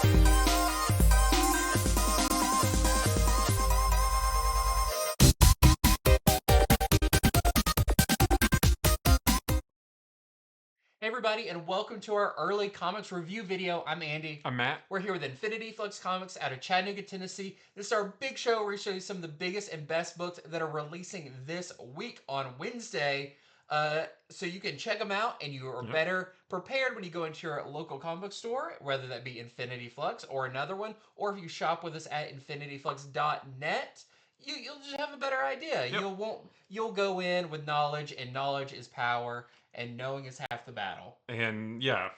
Hey everybody, and welcome to our early comics review video. I'm Andy. I'm Matt. We're here with Infinity Flux Comics out of Chattanooga, Tennessee. This is our big show where we show you some of the biggest and best books that are releasing this week on Wednesday. So you can check them out, and you are better prepared when you go into your local comic book store, whether that be Infinity Flux or another one, or if you shop with us at infinityflux.net. You'll just have a better idea. Yep. You'll go in with knowledge, and knowledge is power, and knowing is half the battle. And Yeah.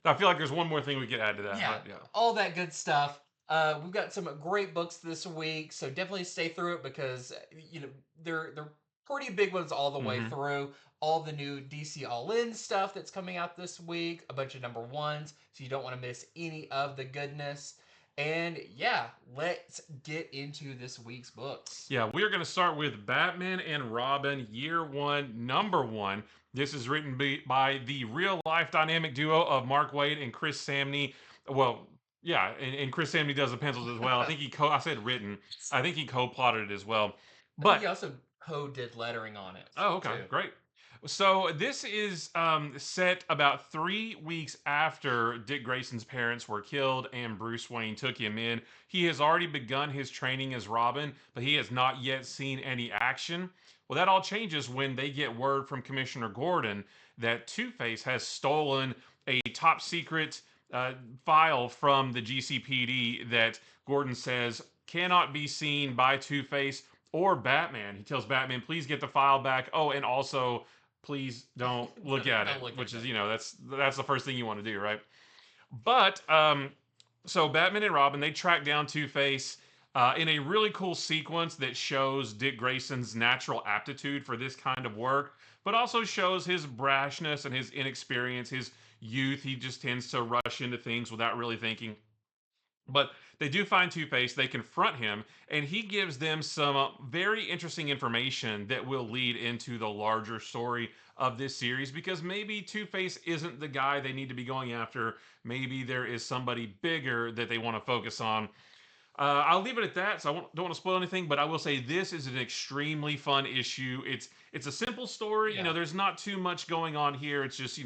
I feel like there's one more thing we could add to that. Yeah, But all that good stuff. We've got some great books this week, so definitely stay through it because they're pretty big ones all the way through. All the new DC All In stuff that's coming out this week, a bunch of number ones, so you don't want to miss any of the goodness. And yeah, let's get into this week's books. Yeah, we are going to start with Batman and Robin, Year 1, Number 1. This is written by the real-life dynamic duo of Mark Waid and Chris Samney. Well, yeah, and Chris Samney does the pencils as well. I think I said written. I think he co-plotted it as well. I think But he also did lettering on it. oh, okay, too. great. So this is set about 3 weeks after Dick Grayson's parents were killed and Bruce Wayne took him in. He has already begun his training as Robin, but he has not yet seen any action. Well, that all changes when they get word from Commissioner Gordon that Two-Face has stolen a top secret file from the GCPD that Gordon says cannot be seen by Two-Face or Batman. He tells Batman, please get the file back. Oh, and also, please don't look at it, which is, that's the first thing you want to do, right? But, so Batman and Robin, they track down Two-Face in a really cool sequence that shows Dick Grayson's natural aptitude for this kind of work, but also shows his brashness and his inexperience, his youth. He just tends to rush into things without really thinking. But they do find Two-Face, they confront him, and he gives them some very interesting information that will lead into the larger story of this series, because maybe Two-Face isn't the guy they need to be going after. Maybe there is somebody bigger that they want to focus on. I'll leave it at that, so don't want to spoil anything, but I will say this is an extremely fun issue. It's a simple story. Yeah. There's not too much going on here. It's just,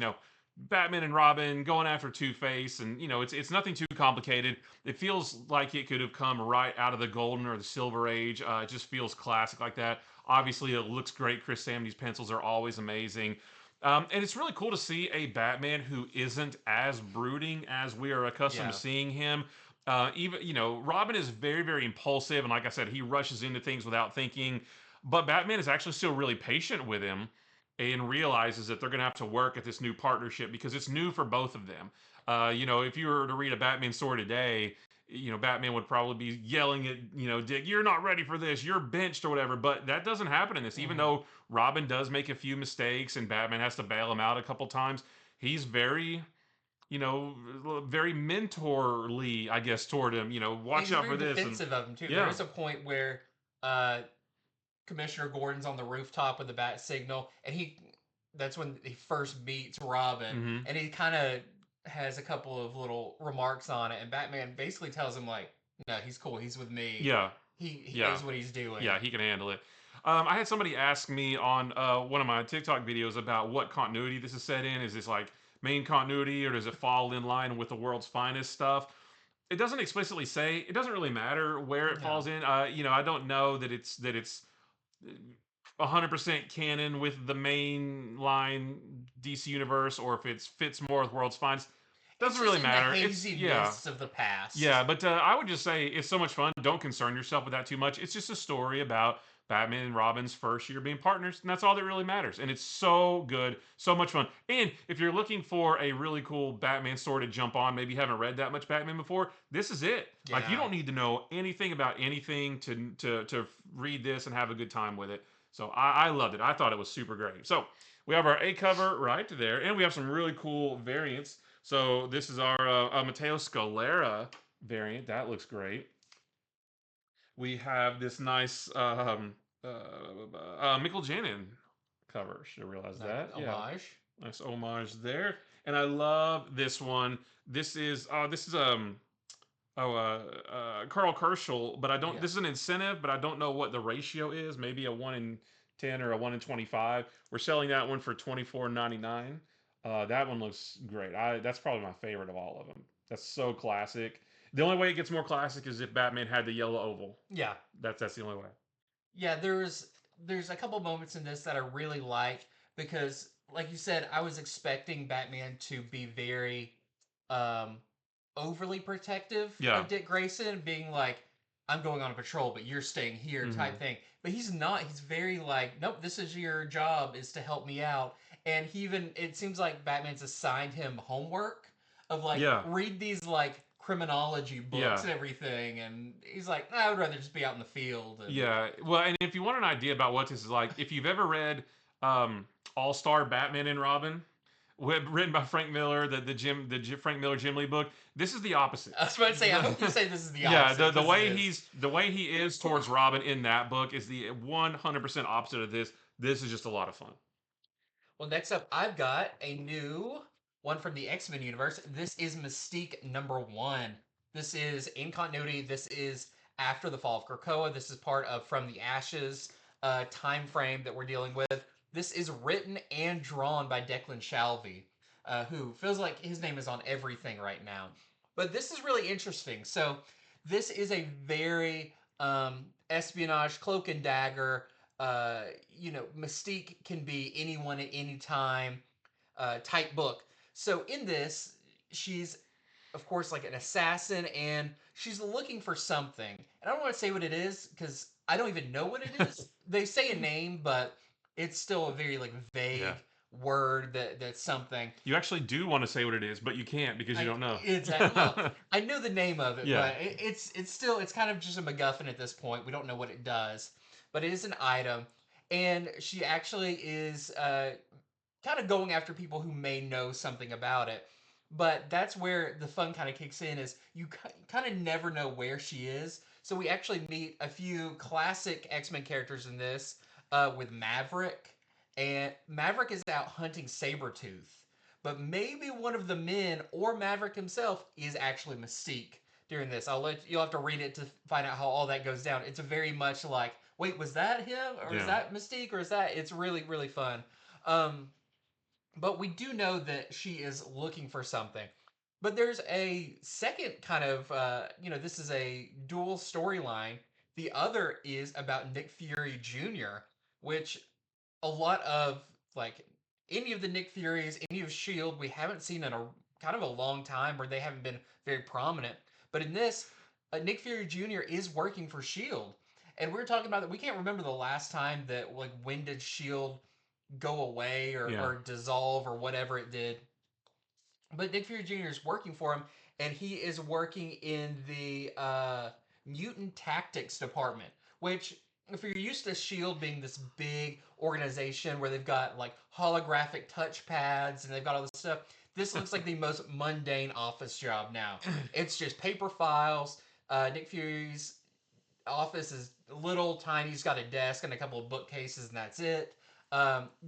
Batman and Robin going after Two-Face, and it's nothing too complicated. It feels like it could have come right out of the Golden or the Silver Age. It just feels classic like that. Obviously, it looks great. Chris Samney's pencils are always amazing. And it's really cool to see a Batman who isn't as brooding as we are accustomed to seeing him. Robin is very, very impulsive, and like I said, he rushes into things without thinking. But Batman is actually still really patient with him and realizes that they're going to have to work at this new partnership because it's new for both of them. If you were to read a Batman story today, Batman would probably be yelling at, Dick, you're not ready for this, you're benched or whatever. But that doesn't happen in this. Even though Robin does make a few mistakes and Batman has to bail him out a couple times, he's very, very mentorly, I guess, toward him. Watch He's out very for this. defensive of him too. Yeah. There is a point where Commissioner Gordon's on the rooftop with the bat signal, and that's when he first meets Robin, and he kind of has a couple of little remarks on it, and Batman basically tells him like, no, he's cool, he's with me. Yeah. He knows what he's doing. Yeah, he can handle it. I had somebody ask me on one of my TikTok videos about what continuity this is set in. Is this like main continuity, or does it fall in line with the world's finest stuff? It doesn't explicitly say. It doesn't really matter where it falls in. I don't know that it's 100% canon with the main line DC universe, or if it fits more with world's finest. Doesn't really matter. It's haziness of the past. Yeah, but I would just say it's so much fun. Don't concern yourself with that too much. It's just a story about Batman and Robin's first year being partners, and that's all that really matters. And it's so good, so much fun. And if you're looking for a really cool Batman story to jump on, maybe you haven't read that much Batman before, this is it. Yeah. Like, you don't need to know anything about anything to read this and have a good time with it. So I loved it. I thought it was super great. So we have our A cover right there, and we have some really cool variants. So this is our Matteo Scalera variant. That looks great. We have this nice Mikkel Janin cover. Should have realized that. Homage. Yeah. Nice homage there. And I love this one. This is Carl Kerschel, but I don't. Yeah. This is an incentive, but I don't know what the ratio is. Maybe a 1 in 10 or a 1 in 25. We're selling that one for $24.99. That one looks great. That's probably my favorite of all of them. That's so classic. The only way it gets more classic is if Batman had the yellow oval. Yeah. That's the only way. Yeah, there's a couple moments in this that I really like because like you said, I was expecting Batman to be very um overly protective Yeah. of Dick Grayson, being like, I'm going on a patrol, but you're staying here Hmm. type thing. But he's not. He's very like, nope, this is your job is to help me out. And he even it seems like Batman's assigned him homework of like Yeah. read these like criminology books Yeah. and everything, and he's like, nah, I would rather just be out in the field and Yeah. Well, and if you want an idea about what this is like, if you've ever read All Star Batman and Robin, written by Frank Miller, the Frank Miller Jim Lee book, this is the opposite. I was about to say, I hope you say this is the Yeah, opposite. the 'Cause it way is. he is towards Robin in that book is the 100% opposite of this. This is just a lot of fun. Well, next up, I've got a new one from the X-Men universe. This is Mystique #1. This is in continuity. This is after the fall of Krakoa. This is part of From the Ashes time frame that we're dealing with. This is written and drawn by Declan Shalvey, who feels like his name is on everything right now. But this is really interesting. So this is a very espionage, cloak and dagger, Mystique can be anyone at any time type book. So in this, she's of course like an assassin and she's looking for something. And I don't want to say what it is because I don't even know what it is. They say a name, but it's still a very like Yeah. vague word that's something. You actually do want to say what it is, but you can't because you I don't know. exactly well, I know the name of it, Yeah. but it's still it's kind of just a MacGuffin at this point. We don't know what it does, but it is an item, and she actually is kind of going after people who may know something about it. But that's where the fun kind of kicks in is you kind of never know where she is. So we actually meet a few classic X-Men characters in this with Maverick, and Maverick is out hunting Sabretooth. But maybe one of the men or Maverick himself is actually Mystique during this. You'll have to read it to find out how all that goes down. It's very much like, wait, was that him or is Yeah. that Mystique or is that? It's really really fun. Um, but we do know that she is looking for something. But there's a second kind of, this is a dual storyline. The other is about Nick Fury Jr., which a lot of, like, any of the Nick Furies, any of S.H.I.E.L.D., we haven't seen in a kind of a long time where they haven't been very prominent. But in this, Nick Fury Jr. is working for S.H.I.E.L.D. And we are talking about that. We can't remember the last time that, like, when did S.H.I.E.L.D. go away Yeah. or dissolve or whatever it did. But Nick Fury Jr. is working for him, and he is working in the mutant tactics department, which if you're used to Shield being this big organization where they've got like holographic touchpads and they've got all this stuff, this looks like the most mundane office job now. It's just paper files. Nick Fury's office is little tiny. He's got a desk and a couple of bookcases, and that's it.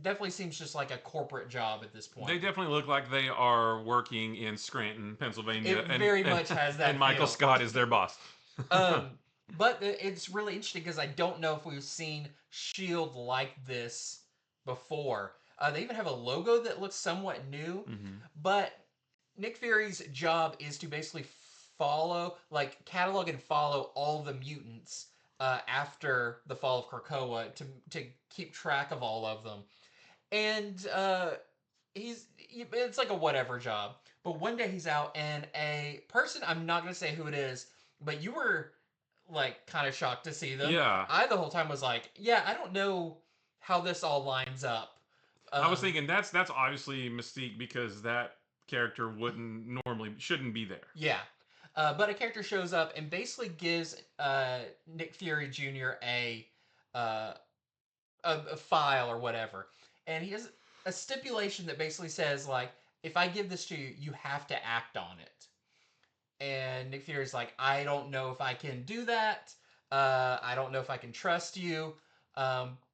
Definitely seems just like a corporate job at this point. They definitely look like they are working in Scranton, Pennsylvania, It very much has that and Michael feel. Scott is their boss. But it's really interesting because I don't know if we've seen Shield like this before. They even have a logo that looks somewhat new, Mhm. but Nick Fury's job is to basically catalog and follow all the mutants after the fall of Krakoa to keep track of all of them. And it's like a whatever job. But one day he's out and a person, I'm not gonna say who it is, but you were like kind of shocked to see them. Yeah. I the whole time was like, yeah, I don't know how this all lines up. I was thinking that's obviously Mystique because that character shouldn't be there. Yeah. But a character shows up and basically gives Nick Fury Jr. Uh, a file or whatever, and he has a stipulation that basically says like, if I give this to you, you have to act on it. And Nick Fury's like, I don't know if I can do that. I don't know if I can trust you.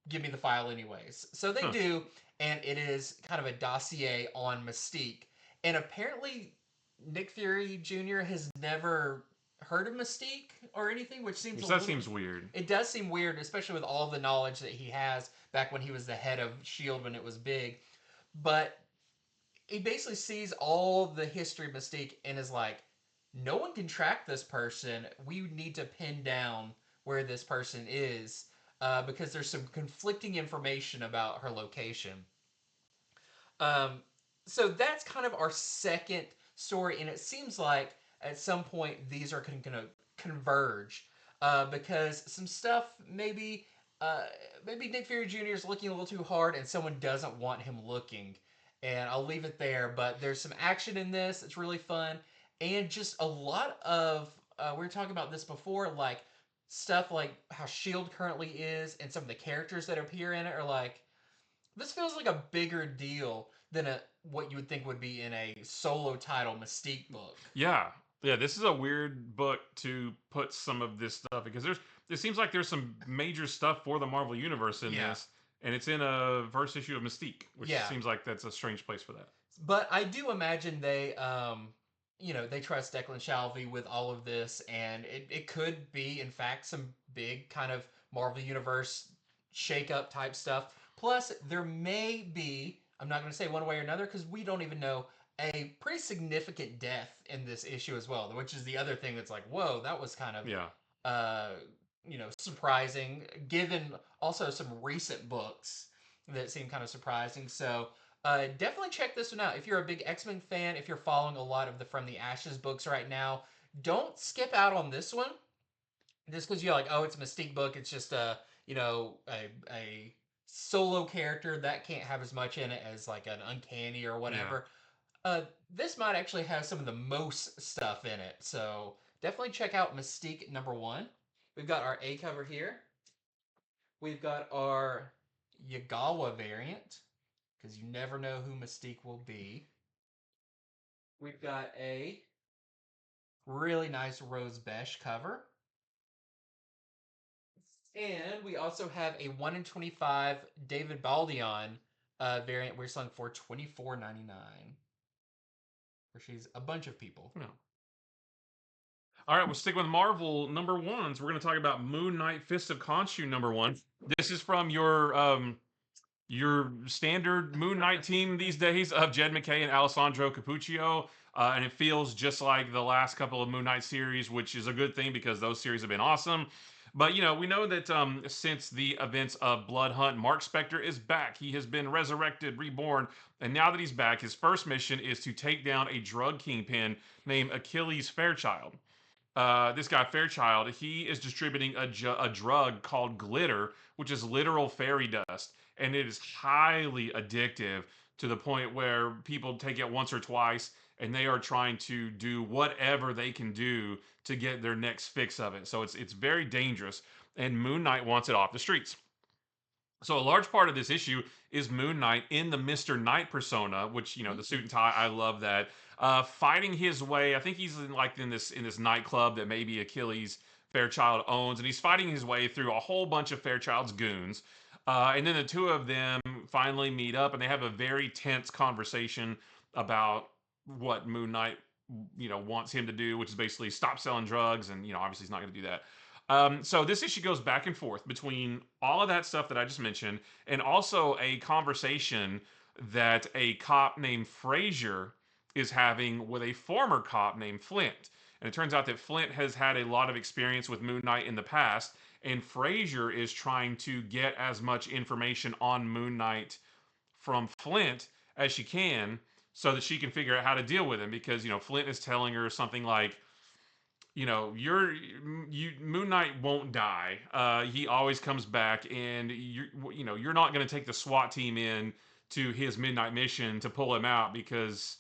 Give me the file anyways. So they do, and it is kind of a dossier on Mystique. And apparently, Nick Fury Jr. has never heard of Mystique or anything, which seems Which a that little. seems weird. It does seem weird, especially with all the knowledge that he has back when he was the head of Shield when it was big. But he basically sees all the history of Mystique and is like, no one can track this person. We need to pin down where this person is because there's some conflicting information about her location. Um, so that's kind of our second story, and it seems like at some point these are going to converge because some stuff maybe Nick Fury Jr. is looking a little too hard, and someone doesn't want him looking. And I'll leave it there. But there's some action in this. It's really fun, and just a lot of we were talking about this before, like stuff like how Shield currently is, and some of the characters that appear in it are like this feels like a bigger deal than what you would think would be in a solo title Mystique book. Yeah. Yeah, this is a weird book to put some of this stuff because it seems like there's some major stuff for the Marvel universe in this, and it's in a first issue of Mystique, which seems like that's a strange place for that. But I do imagine they they trust Declan Shalvey with all of this, and it could be, in fact, some big kind of Marvel Universe shake-up type stuff. Plus, there may be, I'm not going to say one way or another because we don't even know, a pretty significant death in this issue as well, which is the other thing that's like, whoa, that was kind of, surprising, given also some recent books that seem kind of surprising. So, definitely check this one out. If you're a big X-Men fan, if you're following a lot of the From the Ashes books right now, don't skip out on this one. Just because you're like, oh, it's a Mystique book, it's just a solo character that can't have as much in it as like an Uncanny or whatever. This might actually have some of the most stuff in it. So definitely check out Mystique #1. We've got our A cover here. We've got our Yagawa variant, because you never know who Mystique will be. We've got a really nice Rose Besh cover. And we also have a 1 in 25 David Baldion variant we're selling for $24.99. Where she's a bunch of people. No. All right, we'll stick with Marvel #1s. We're going to talk about Moon Knight Fist of Khonshu #1. This is from your standard Moon Knight team these days of Jed MacKay and Alessandro Cappuccio. And it feels just like the last couple of Moon Knight series, which is a good thing because those series have been awesome. But, we know that since the events of Blood Hunt, Mark Spector is back. He has been resurrected, reborn. And now that he's back, his first mission is to take down a drug kingpin named Achilles Fairchild. This guy Fairchild, he is distributing a drug called glitter, which is literal fairy dust, and it is highly addictive to the point where people take it once or twice, and they are trying to do whatever they can do to get their next fix of it. So it's very dangerous, and Moon Knight wants it off the streets. So a large part of this issue is Moon Knight in the Mr. Knight persona, which the suit and tie, I love that. Fighting his way, I think he's in this nightclub that maybe Achilles Fairchild owns, and he's fighting his way through a whole bunch of Fairchild's goons. And then the two of them finally meet up, and they have a very tense conversation about what Moon Knight wants him to do, which is basically stop selling drugs, and obviously he's not going to do that. So this issue goes back and forth between all of that stuff that I just mentioned, and also a conversation that a cop named Frazier is having with a former cop named Flint. And it turns out that Flint has had a lot of experience with Moon Knight in the past, and Frazier is trying to get as much information on Moon Knight from Flint as she can so that she can figure out how to deal with him, because Flint is telling her something like, Moon Knight won't die. He always comes back, and you're not going to take the SWAT team in to his midnight mission to pull him out, because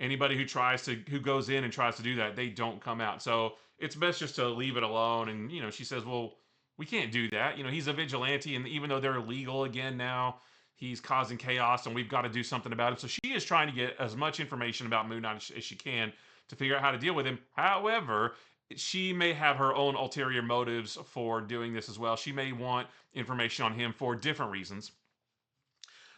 anybody who goes in and tries to do that, they don't come out. So it's best just to leave it alone. And she says, well, we can't do that. He's a vigilante, and even though they're illegal again now, he's causing chaos, and we've got to do something about it. So she is trying to get as much information about Moon Knight as she can to figure out how to deal with him. However, she may have her own ulterior motives for doing this as well. She may want information on him for different reasons.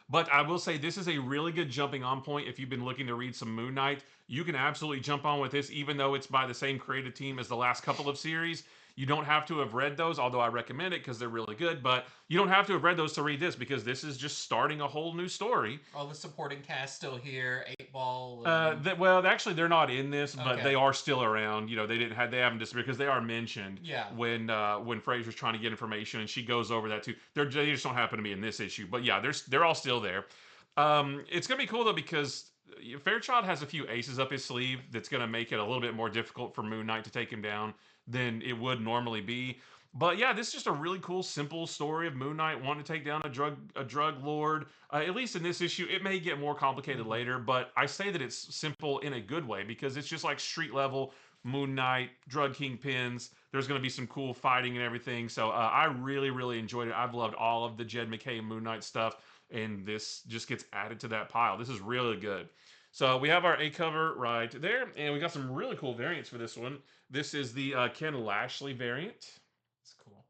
But I will say this is a really good jumping on point if you've been looking to read some Moon Knight. you can absolutely jump on with this, even though it's by the same creative team as the last couple of series. You don't have to have read those, although I recommend it because they're really good. But you don't have to have read those to read this because this is just starting a whole new story. All the supporting cast still here. 8 Ball. And... Well, actually, they're not in this, but Okay. they are still around. You know, they haven't disappeared because they are mentioned. Yeah. When Fraser's trying to get information and she goes over that too. They just don't happen to be in this issue. But yeah, they're all still there. It's gonna be cool though because Fairchild has a few aces up his sleeve that's gonna make it a little bit more difficult for Moon Knight to take him down than it would normally be. But yeah, this is just a really cool, simple story of Moon Knight wanting to take down a drug lord. At least in this issue, it may get more complicated later, but I say that it's simple in a good way because it's just like street level Moon Knight, drug kingpins. There's going to be some cool fighting and everything. So I really, really enjoyed it. I've loved all of the Jed MacKay Moon Knight stuff, and this just gets added to that pile. This is really good. So we have our A cover right there, and we got some really cool variants for this one. This is the Ken Lashley variant. It's cool.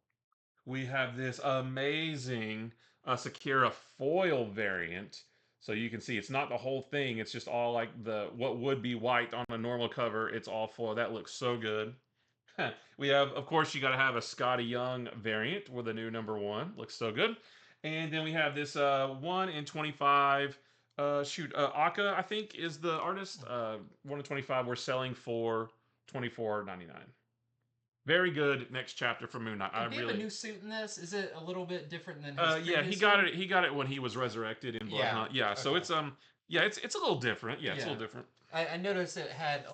We have this amazing Sakura foil variant. So you can see it's not the whole thing. It's just all like what would be white on a normal cover. It's all foil. That looks so good. We have, of course, you got to have a Scotty Young variant with a new #1. Looks so good. And then we have this 1 in 25. Aka, I think, is the artist. 1 in 25 we're selling for $24.99. Very good next chapter for Moon Knight. Did he have a new suit in this? Is it a little bit different than his yeah, previous he got one? it. He got it when he was resurrected in Blood Yeah. Hunt. Yeah, so Okay. it's a little different. Yeah, it's a little different. I noticed it had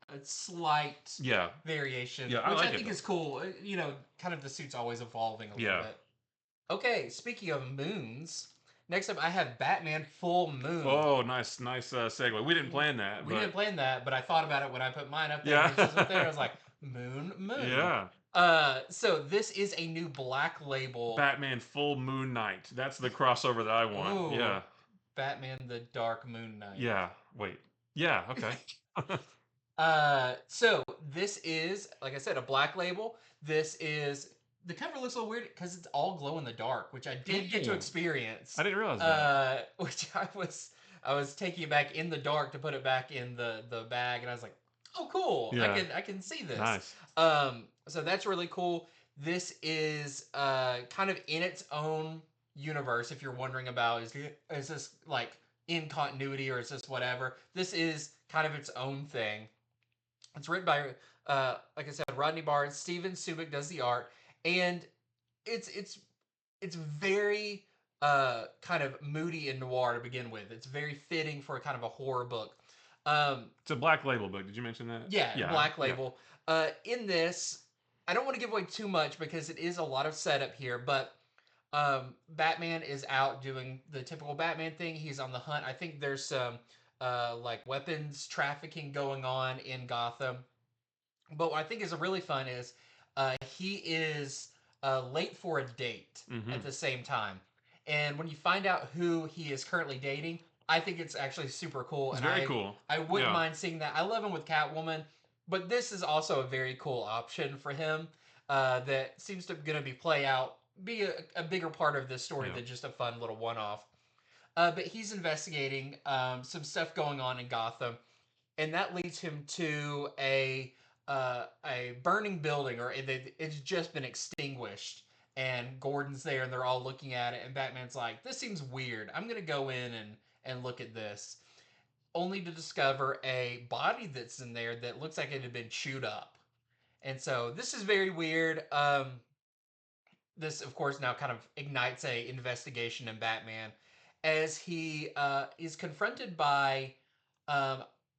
a slight variation, Yeah, which I I like think it, is cool. You know, kind of the suit's always evolving a little bit. Okay, speaking of moons, next up I have Batman Full Moon. Oh, nice segue. We didn't plan that. We didn't plan that, but I thought about it when I put mine up there. Yeah. And was up there. I was like, moon. Yeah. So this is a new Black Label Batman Full Moon Knight. That's the crossover that I want. Ooh, yeah. Batman the Dark Moon Knight. Yeah. Wait. Yeah. Okay. So this is, like I said, a Black Label. This is, the cover looks a little weird because it's all glow in the dark, which I did get to experience. I didn't realize that. Which I was taking it back in the dark to put it back in the bag, and I was like, oh cool, Yeah. I can see this. Nice. So that's really cool. This is kind of in its own universe. If you're wondering about is this like in continuity or is this whatever, this is kind of its own thing. It's written by like I said, Rodney Barnes. Steven Subic does the art, and it's very kind of moody and noir to begin with. It's very fitting for a kind of a horror book. It's a Black Label book. Did you mention that? Yeah, Black Label. Yeah. In this, I don't want to give away too much because it is a lot of setup here, but Batman is out doing the typical Batman thing. He's on the hunt. I think there's some like weapons trafficking going on in Gotham. But what I think is really fun is he is late for a date at the same time. And when you find out who he is currently dating, I think it's actually super cool. It's and very cool. I wouldn't mind seeing that. I love him with Catwoman, but this is also a very cool option for him that seems to be be a bigger part of this story than just a fun little one-off. But he's investigating some stuff going on in Gotham, and that leads him to a burning building, or it's just been extinguished. And Gordon's there, and they're all looking at it, and Batman's like, "This seems weird. I'm gonna go in and look at this," only to discover a body that's in there that looks like it had been chewed up. And so this is very weird. This, of course, now kind of ignites a investigation in Batman as he is confronted by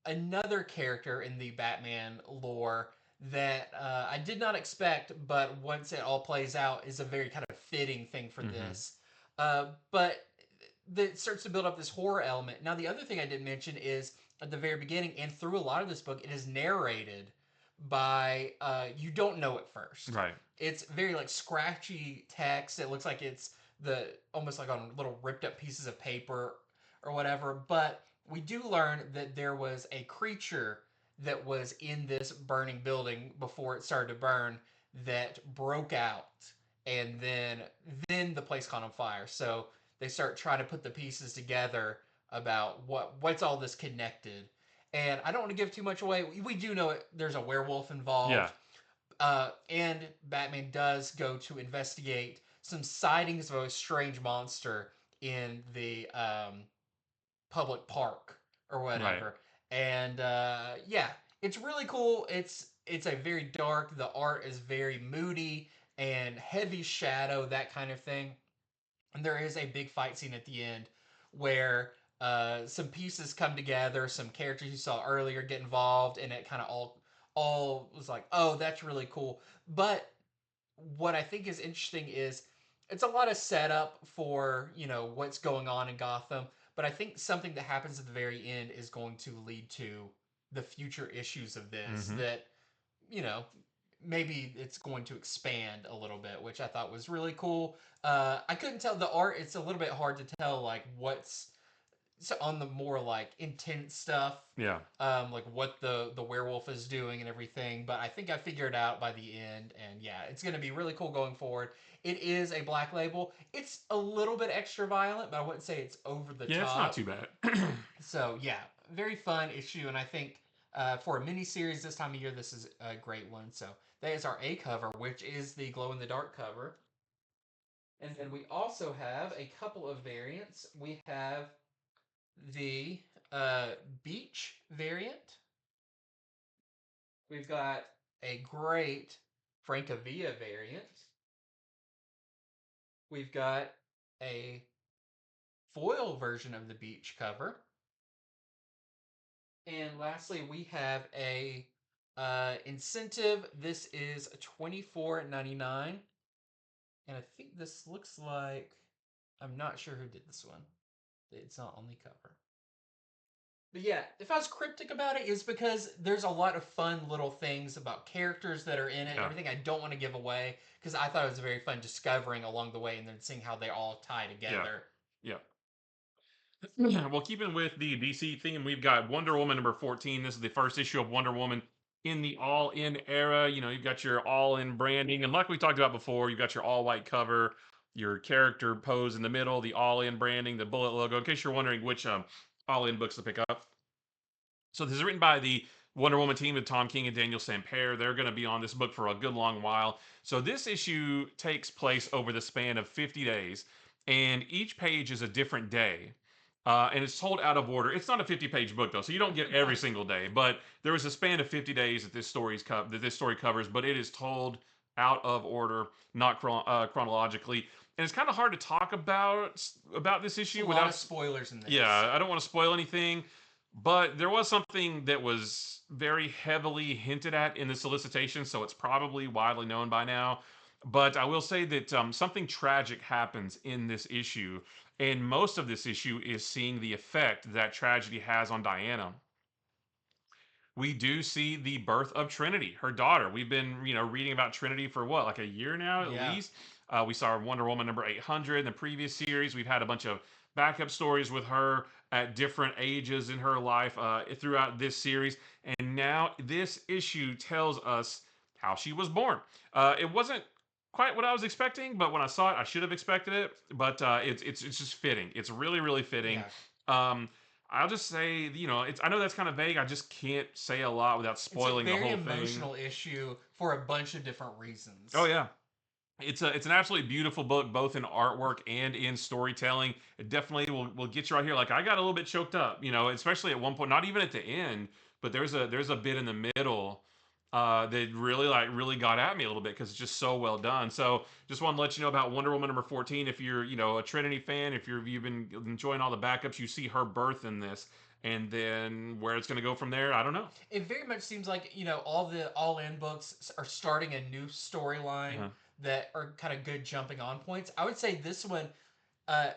another character in the Batman lore that I did not expect, but once it all plays out, is a very kind of fitting thing for this. But that starts to build up this horror element. Now, the other thing I didn't mention is at the very beginning and through a lot of this book, it is narrated by you don't know at first. Right. It's very like scratchy text. It looks like it's almost like on little ripped up pieces of paper or whatever. But we do learn that there was a creature that was in this burning building before it started to burn that broke out, and then the place caught on fire. So they start trying to put the pieces together about what's all this connected. and I don't want to give too much away. We do know there's a werewolf Yeah. involved, and Batman does go to investigate some sightings of a strange monster in the public park or Right. whatever. And yeah, it's really cool. It's a very dark. The art is very moody and heavy shadow, that kind of thing. And there is a big fight scene at the end where some pieces come together. Some characters you saw earlier get involved, and it kind of all was like, oh, that's really cool. But what I think is interesting is it's a lot of setup for what's going on in Gotham, but I think something that happens at the very end is going to lead to the future issues of this Hmm. that you know maybe it's going to expand a little bit, which I thought was really cool. I couldn't tell the art; it's a little bit hard to tell like what's so on the more like intense stuff, Yeah. like what the werewolf is doing and everything. But I think I figured out by the end, and yeah, it's gonna be really cool going forward. It is a black label. It's a little bit extra violent, but I wouldn't say it's over the Yeah, it's not top. too bad. So yeah, very fun issue, and I think for a mini series this time of year, this is a great one. So that is our A cover, which is the glow in the dark cover. And then we also have a couple of variants. We have the uh, beach variant. We've got a great Francavilla variant. We've got a foil version of the beach cover. And lastly, we have a incentive. This is $24.99. And I think this looks like, I'm not sure who did this one. It's not on the cover. But yeah, if I was cryptic about it, it's because there's a lot of fun little things about characters that are in it, Yeah. everything I don't want to give away, because I thought it was very fun discovering along the way and then seeing how they all tie Yeah. together. Yeah. Well, keeping with the DC theme, we've got Wonder Woman number 14. This is the first issue of Wonder Woman in the all-in era. You've got your all-in branding, and like we talked about before, you've got your all-white cover, your character pose in the middle, the all-in branding, the bullet logo. In case you're wondering which all-in books to pick up, so this is written by the Wonder Woman team of Tom King and Daniel Sampere. They're going to be on this book for a good long while. So this issue takes place over the span of 50 days, and each page is a different day. And it's told out of order. It's not a 50-page book though, so you don't get every single day. But there was a span of 50 days that this story covers, but it is told out of order, not chronologically. And it's kind of hard to talk about this There's a issue lot of without. spoilers in this. Yeah, I don't want to spoil anything, but there was something that was very heavily hinted at in the solicitation, so it's probably widely known by now. But I will say that something tragic happens in this issue, and most of this issue is seeing the effect that tragedy has on Diana. We do see the birth of Trinity, her daughter. We've been, reading about Trinity for what, like a year now at Yeah. least. We saw Wonder Woman number 800 in the previous series. We've had a bunch of backup stories with her at different ages in her life throughout this series. And now this issue tells us how she was born. It wasn't quite what I was expecting, but when I saw it, I should have expected it. But it's just fitting. It's really, really fitting. Yeah. Um, I'll just say, I know that's kind of vague. I just can't say a lot without It's a spoiling the very whole thing. emotional issue for a bunch of different reasons. Oh yeah. It's an absolutely beautiful book, both in artwork and in storytelling. It definitely will get you right here. Like I got a little bit choked up, especially at one point, not even at the end, but there's a bit in the middle that really got at me a little bit because it's just so well done. So just want to let you know about Wonder Woman number 14. If you're a Trinity fan, if you've been enjoying all the backups, you see her birth in this, and then where it's going to go from there, I don't know. It very much seems like all the all-in books are starting a new storyline Uh-huh. that are kind of good jumping on points. I would say this one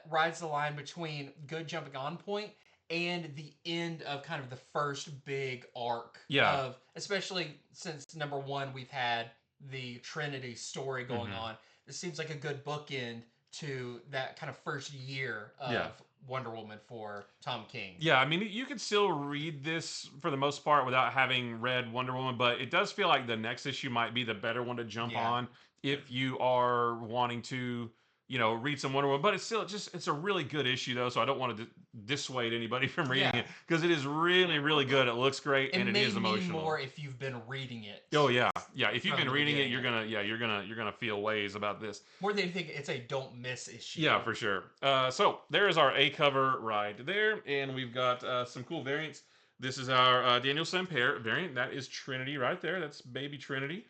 rides the line between good jumping on point and the end of kind of the first big arc Yeah. of, especially since number one we've had the Trinity story going Hmm. on. This seems like a good bookend to that kind of first year Yeah. of Wonder Woman for Tom King. Yeah, I mean, you can still read this for the most part without having read Wonder Woman, but it does feel like the next issue might be the better one to jump Yeah. on if you are wanting to read some Wonder Woman. But it's a really good issue though, so I don't want to dissuade anybody from reading Yeah. it because it is really, really good. It looks great It and it may is mean emotional. more if you've been reading it. Oh yeah, yeah. If you've from been the reading it, beginning. you're gonna feel ways about this. More than anything, it's a don't miss issue. Yeah, for sure. So there's our A cover right there, and we've got some cool variants. This is our Daniel Sampere variant. That is Trinity right there. That's baby Trinity.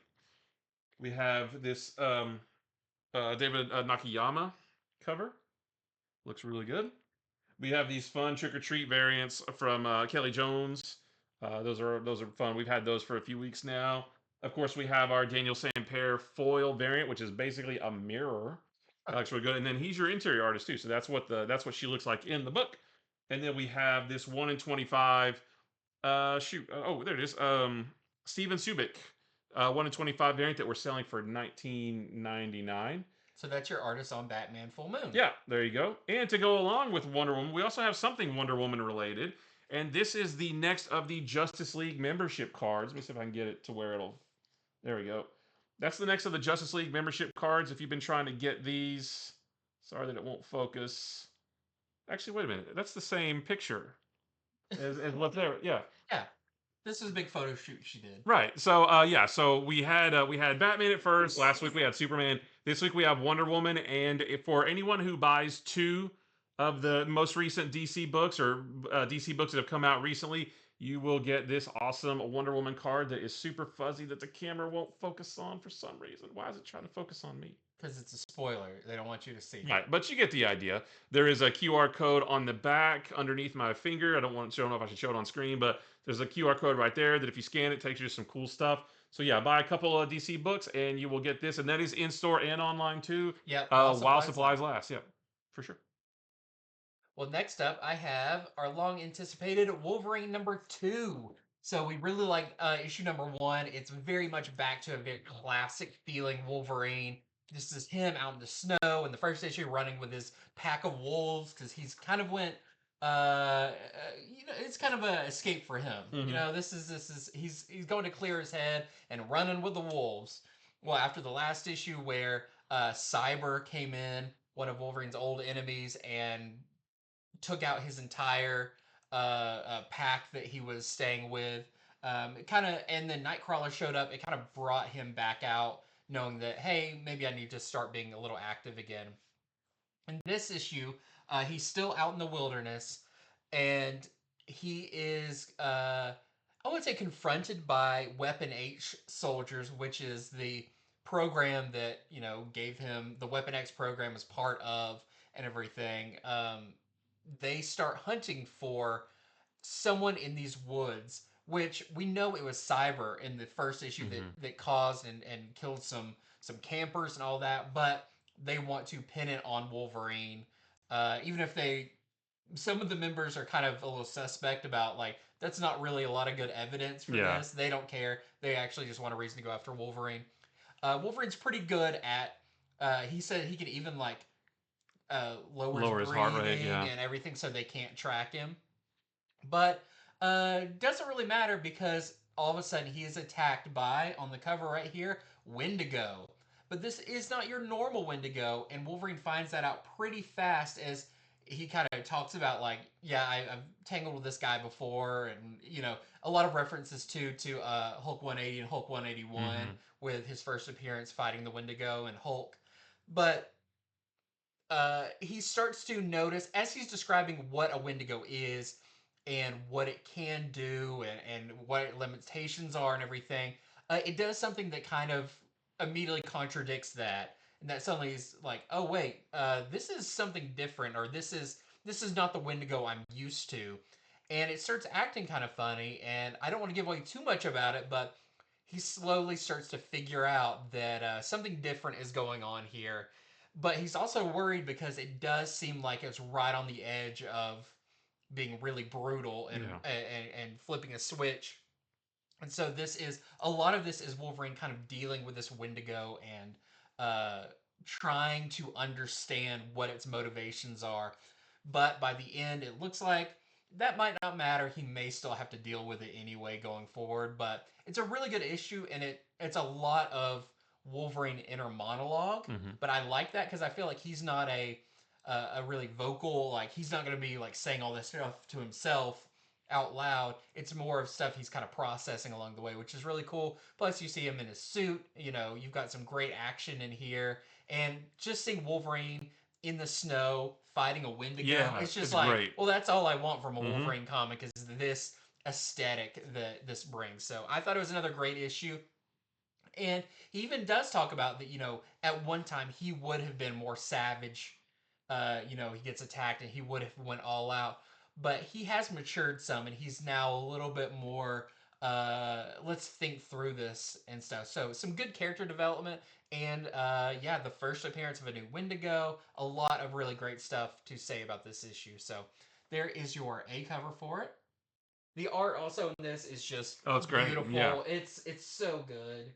We have this David Nakayama cover. Looks really good. We have these fun trick or treat variants from Kelly Jones. Those are fun. We've had those for a few weeks now. Of course, we have our Daniel Sampere foil variant, which is basically a mirror. That looks really good. And then he's your interior artist too, so that's what she looks like in the book. And then we have this 1 in 25. Oh, there it is. Steven Subic, 1 in 25 variant that we're selling for $19.99. So that's your artist on Batman Full Moon. Yeah, there you go. And to go along with Wonder Woman, we also have something Wonder Woman related. And this is the next of the Justice League membership cards. Let me see if I can get it to where it'll. There we go. That's the next of the Justice League membership cards. If you've been trying to get these, sorry that it won't focus. Actually, wait a minute. That's the same picture as what's there. Yeah. Yeah. This is a big photo shoot she did. Right. So yeah. So we had Batman at first. Last week we had Superman. This week we have Wonder Woman. And for anyone who buys 2 of the most recent DC books or DC books that have come out recently, you will get this awesome Wonder Woman card that is super fuzzy that the camera won't focus on for some reason. Why is it trying to focus on me? Because it's a spoiler. They don't want you to see. Right, but you get the idea. There is a QR code on the back underneath my finger. I don't know if I should show it on screen, but there's a QR code right there that if you scan it, takes you to some cool stuff. So yeah, buy a couple of DC books and you will get this, and that is in store and online too. Yep. While supplies last. Yep, for sure. Well, next up, I have our long anticipated Wolverine #2. So we really like issue #1. It's very much back to a very classic feeling Wolverine. This is him out in the snow in the first issue running with his pack of wolves because he's kind of went it's kind of a escape for him. This is he's going to clear his head and running with the wolves. Well, after the last issue where Cyber came in, one of Wolverine's old enemies, and took out his entire pack that he was staying with. And then Nightcrawler showed up. It kind of brought him back out, knowing that, hey, maybe I need to start being a little active again. In this issue, he's still out in the wilderness, and he is, I would say, confronted by Weapon H soldiers, which is the program that gave him the Weapon X program as part of and everything. They start hunting for someone in these woods, which we know it was Cyber in the first issue that caused and killed some campers and all that, but they want to pin it on Wolverine, even if some of the members are kind of a little suspect about, like, that's not really a lot of good evidence for this. They don't care. They actually just want a reason to go after Wolverine. Wolverine's pretty good at. He said he can even lower his heart rate, and everything, so they can't track him. But doesn't really matter because all of a sudden he is attacked by, on the cover right here, Wendigo. But this is not your normal Wendigo, and Wolverine finds that out pretty fast as he kind of talks about, like, yeah, I've tangled with this guy before, and a lot of references to Hulk 180 and Hulk 181 with his first appearance fighting the Wendigo and Hulk. But he starts to notice, as he's describing what a Wendigo is and what it can do and what its limitations are and everything, it does something that kind of immediately contradicts that. And that suddenly is like, oh wait, this is something different, or this is not the Wendigo I'm used to. And it starts acting kind of funny, and I don't want to give away too much about it, but he slowly starts to figure out that something different is going on here. But he's also worried because it does seem like it's right on the edge of being really brutal and flipping a switch. And so a lot of this is Wolverine kind of dealing with this Wendigo and trying to understand what its motivations are. But by the end, it looks like that might not matter. He may still have to deal with it anyway going forward. But it's a really good issue, and it's a lot of Wolverine inner monologue. But I like that because I feel like he's not a really vocal, like he's not going to be like saying all this stuff to himself out loud. It's more of stuff he's kind of processing along the way, which is really cool. Plus, you see him in his suit. You know, you've got some great action in here, and just seeing Wolverine in the snow fighting a Wendigo, Yeah, it's just it's like, great. well, that's all I want from a Wolverine comic is this aesthetic that this brings. So I thought it was another great issue. And he even does talk about that, you know, at one time he would have been more savage. You know, he gets attacked and he would have went all out. But he has matured some and he's now a little bit more let's think through this and stuff. So some good character development and yeah, the first appearance of a new Wendigo. A lot of really great stuff to say about this issue. So there is your A cover for it. The art also in this is just Oh, it's great. beautiful. Yeah. It's so good.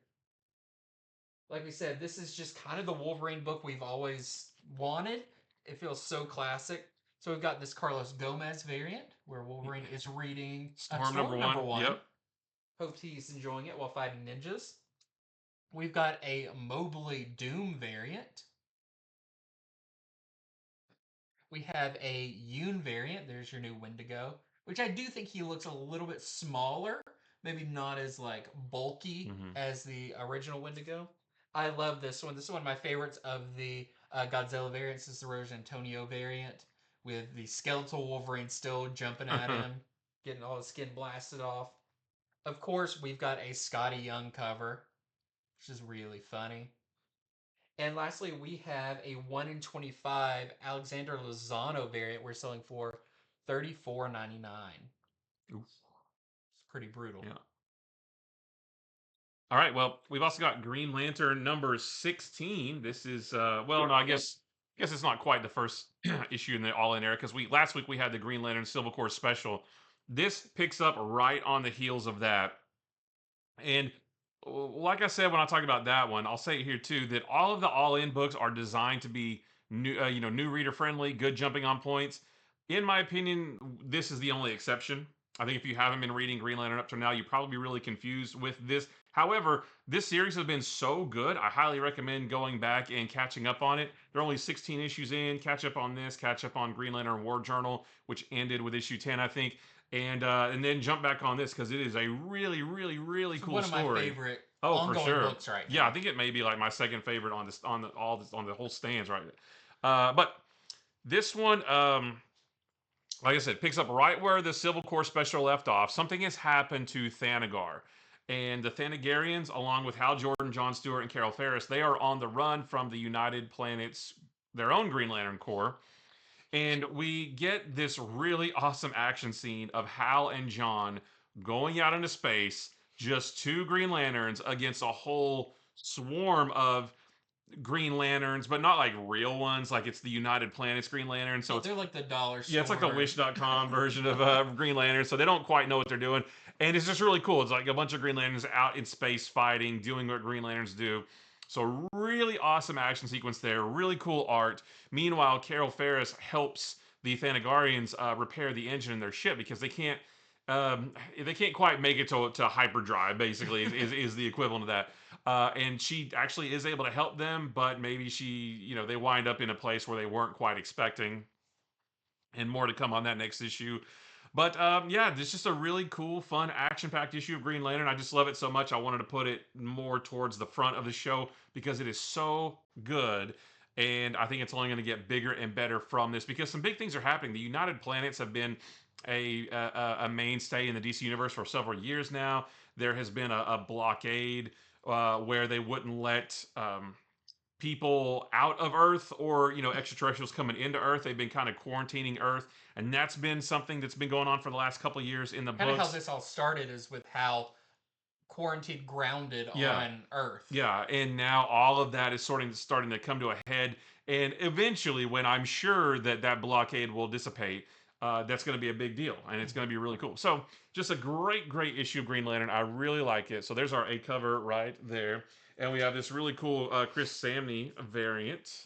Like we said, this is just kind of the Wolverine book we've always wanted. It feels so classic. So we've got this Carlos Gomez variant where Wolverine is reading Storm number one. Yep. Hope he's enjoying it while fighting ninjas. We've got a Mobley Doom variant. We have a Yoon variant. There's your new Wendigo, which I do think he looks a little bit smaller, maybe not as like bulky as the original Wendigo. I love this one. This is one of my favorites of the Godzilla variants. This is the Rose Antonio variant with the skeletal Wolverine still jumping at him, getting all his skin blasted off. Of course, we've got a Scotty Young cover, which is really funny. And lastly, we have a 1 in 25 Alexander Lozano variant we're selling for $34.99. It's pretty brutal. Yeah. All right. Well, we've also got Green Lantern number 16. This is well, no, I guess it's not quite the first issue in the All-In era because last week we had the Green Lantern Civil Corps special. This picks up right on the heels of that. And like I said when I talk about that one, I'll say it here too that all of the All-In books are designed to be new, new reader friendly, good jumping on points. In my opinion, this is the only exception. I think if you haven't been reading Green Lantern up to now, you'd probably be really confused with this. However, this series has been so good, I highly recommend going back and catching up on it. There are only 16 issues in. Catch up on this, catch up on Green Lantern War Journal, which ended with issue 10, I think. And then jump back on this because it is a really, really, really cool one story. One of my favorite for sure. books right now. Yeah, I think it may be like my second favorite on the whole stands right. But this one, like I said, picks up right where the Civil Corps special left off. Something has happened to Thanagar. And the Thanagarians, along with Hal Jordan, John Stewart, and Carol Ferris, they are on the run from the United Planets, their own Green Lantern Corps. And we get this really awesome action scene of Hal and John going out into space, just two Green Lanterns against a whole swarm of Green Lanterns, but not like real ones. Like it's the United Planets Green Lantern. So they're like the dollar store. Yeah, it's like the Wish.com version of Green Lantern. So they don't quite know what they're doing. And it's just really cool. It's like a bunch of Green Lanterns out in space fighting, doing what Green Lanterns do. So really awesome action sequence there. Really cool art. Meanwhile, Carol Ferris helps the Thanagarians repair the engine in their ship because they can't quite make it to hyperdrive. Basically, is the equivalent of that. And she actually is able to help them, but maybe they wind up in a place where they weren't quite expecting. And more to come on that next issue. But yeah, this is just a really cool, fun, action-packed issue of Green Lantern. I just love it so much. I wanted to put it more towards the front of the show because it is so good. And I think it's only going to get bigger and better from this because some big things are happening. The United Planets have been a mainstay in the DC universe for several years now. There has been a blockade where they wouldn't let people out of Earth or extraterrestrials coming into Earth. They've been kind of quarantining Earth, and that's been something that's been going on for the last couple of years in the kind books. of how this all started is with Hal quarantined, grounded on Earth. Yeah, and now all of that is starting to come to a head, and eventually, when I'm sure that blockade will dissipate, that's going to be a big deal, and it's going to be really cool. So, just a great issue of Green Lantern. I really like it. So there's our A cover right there. And we have this really cool Chris Samney variant.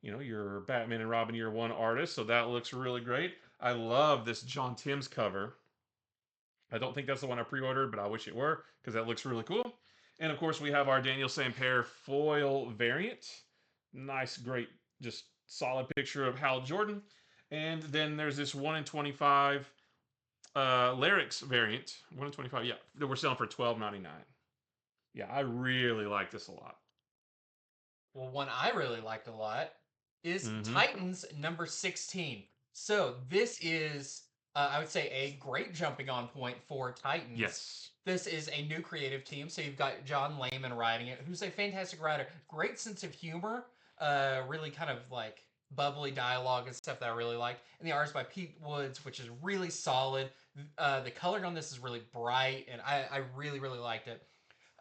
Your Batman and Robin Year One artist. So that looks really great. I love this John Timms cover. I don't think that's the one I pre-ordered, but I wish it were because that looks really cool. And of course, we have our Daniel Sampere foil variant. Nice, great, just solid picture of Hal Jordan. And then there's this 1 in 25 Larix variant. 1 in 25, yeah, that we're selling for $12.99. Yeah, I really like this a lot. Well, one I really liked a lot is Mm-hmm. Titans number 16. So this is, I would say, a great jumping on point for Titans. Yes. This is a new creative team. So you've got John Layman writing it, who's a fantastic writer. Great sense of humor. Really kind of like bubbly dialogue and stuff that I really liked. And the art is by Pete Woods, which is really solid. The coloring on this is really bright, and I really, really liked it.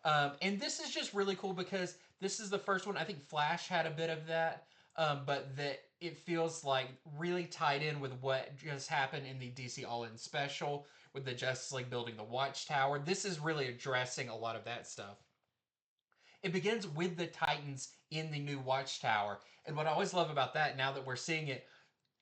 And this is just really cool because this is the first one. I think Flash had a bit of that, but that it feels like really tied in with what just happened in the DC All In special with the Justice League building the Watchtower. This is really addressing a lot of that stuff. It begins with the Titans in the new Watchtower. And what I always love about that, now that we're seeing it,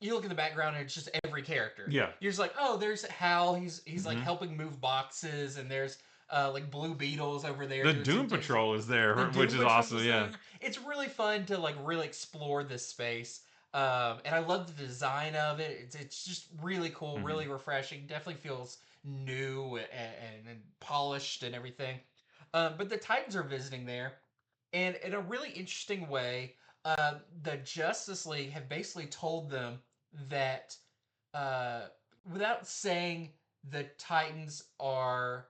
you look in the background and it's just every character. Yeah. You're just like, oh, there's Hal. He's like Mhm. helping move boxes, and there's like Blue Beetles over there. The doing Doom some things. Patrol is there, The which Doom is Patrol awesome. is Yeah. there. It's really fun to like really explore this space. And I love the design of it. It's just really cool, Mhm. really refreshing. Definitely feels new and polished and everything. But the Titans are visiting there, and in a really interesting way, the Justice League have basically told them that uh, without saying the Titans are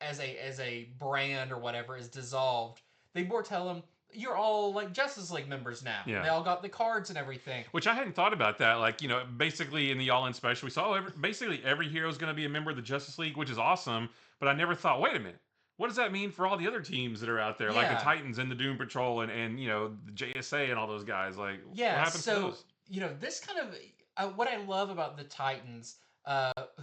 as a brand or whatever is dissolved, they more tell them you're all like Justice League members now. Yeah. They all got the cards and everything. Which I hadn't thought about that. Like, basically in the All In special, we saw basically every hero is going to be a member of the Justice League, which is awesome. But I never thought, wait a minute, what does that mean for all the other teams that are out there, like the Yeah. Titans and the Doom Patrol and the JSA and all those guys? Like, Yeah, what happens to so those? this kind of what I love about the Titans,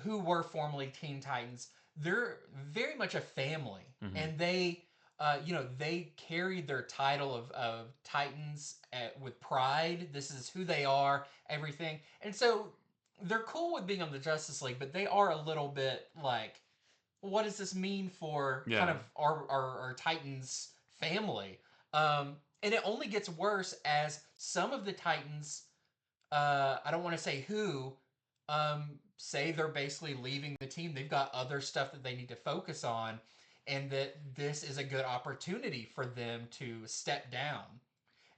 who were formerly Teen Titans, they're very much a family, Mhm. and they carry their title of Titans with pride. This is who they are, everything, and so they're cool with being on the Justice League, but they are a little bit like, what does this mean for kind Yeah. of our Titans family? And it only gets worse as some of the Titans, I don't want to say who, say they're basically leaving the team. They've got other stuff that they need to focus on, and that this is a good opportunity for them to step down.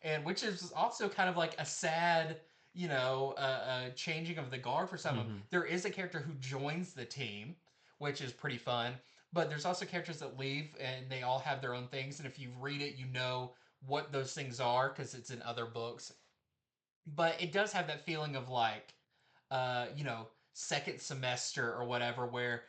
And which is also kind of like a sad, changing of the guard for some of them. Mhm. There is a character who joins the team, which is pretty fun. But there's also characters that leave, and they all have their own things. And if you read it, you know what those things are because it's in other books. But it does have that feeling of like, second semester or whatever, where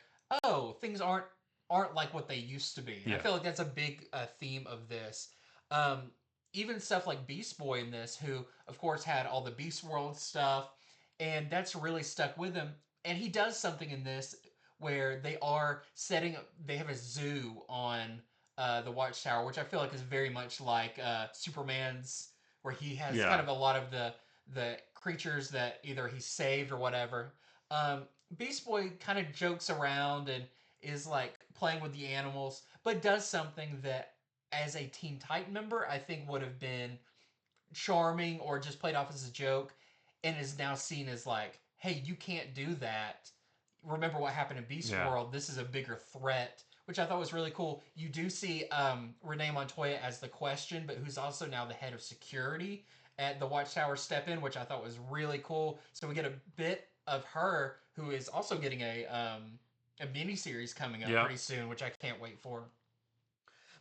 things aren't like what they used to be. And I Yeah. feel like that's a big theme of this. Um, Even stuff like Beast Boy in this, who of course had all the Beast World stuff, and that's really stuck with him. And he does something in this where they have a zoo on the Watchtower, which I feel like is very much like Superman's, where he has Yeah. kind of a lot of the creatures that either he saved or whatever. Um, Beast Boy kind of jokes around and is like playing with the animals, but does something that, as a Teen Titan member, I think would have been charming or just played off as a joke, and is now seen as like, hey, you can't do that. Remember what happened in Beast Yeah. World. This is a bigger threat, which I thought was really cool. You do see Renee Montoya as the Question, but who's also now the head of security at the Watchtower step in, which I thought was really cool. So we get a bit of her, who is also getting a mini series coming up Yeah. pretty soon, which I can't wait for.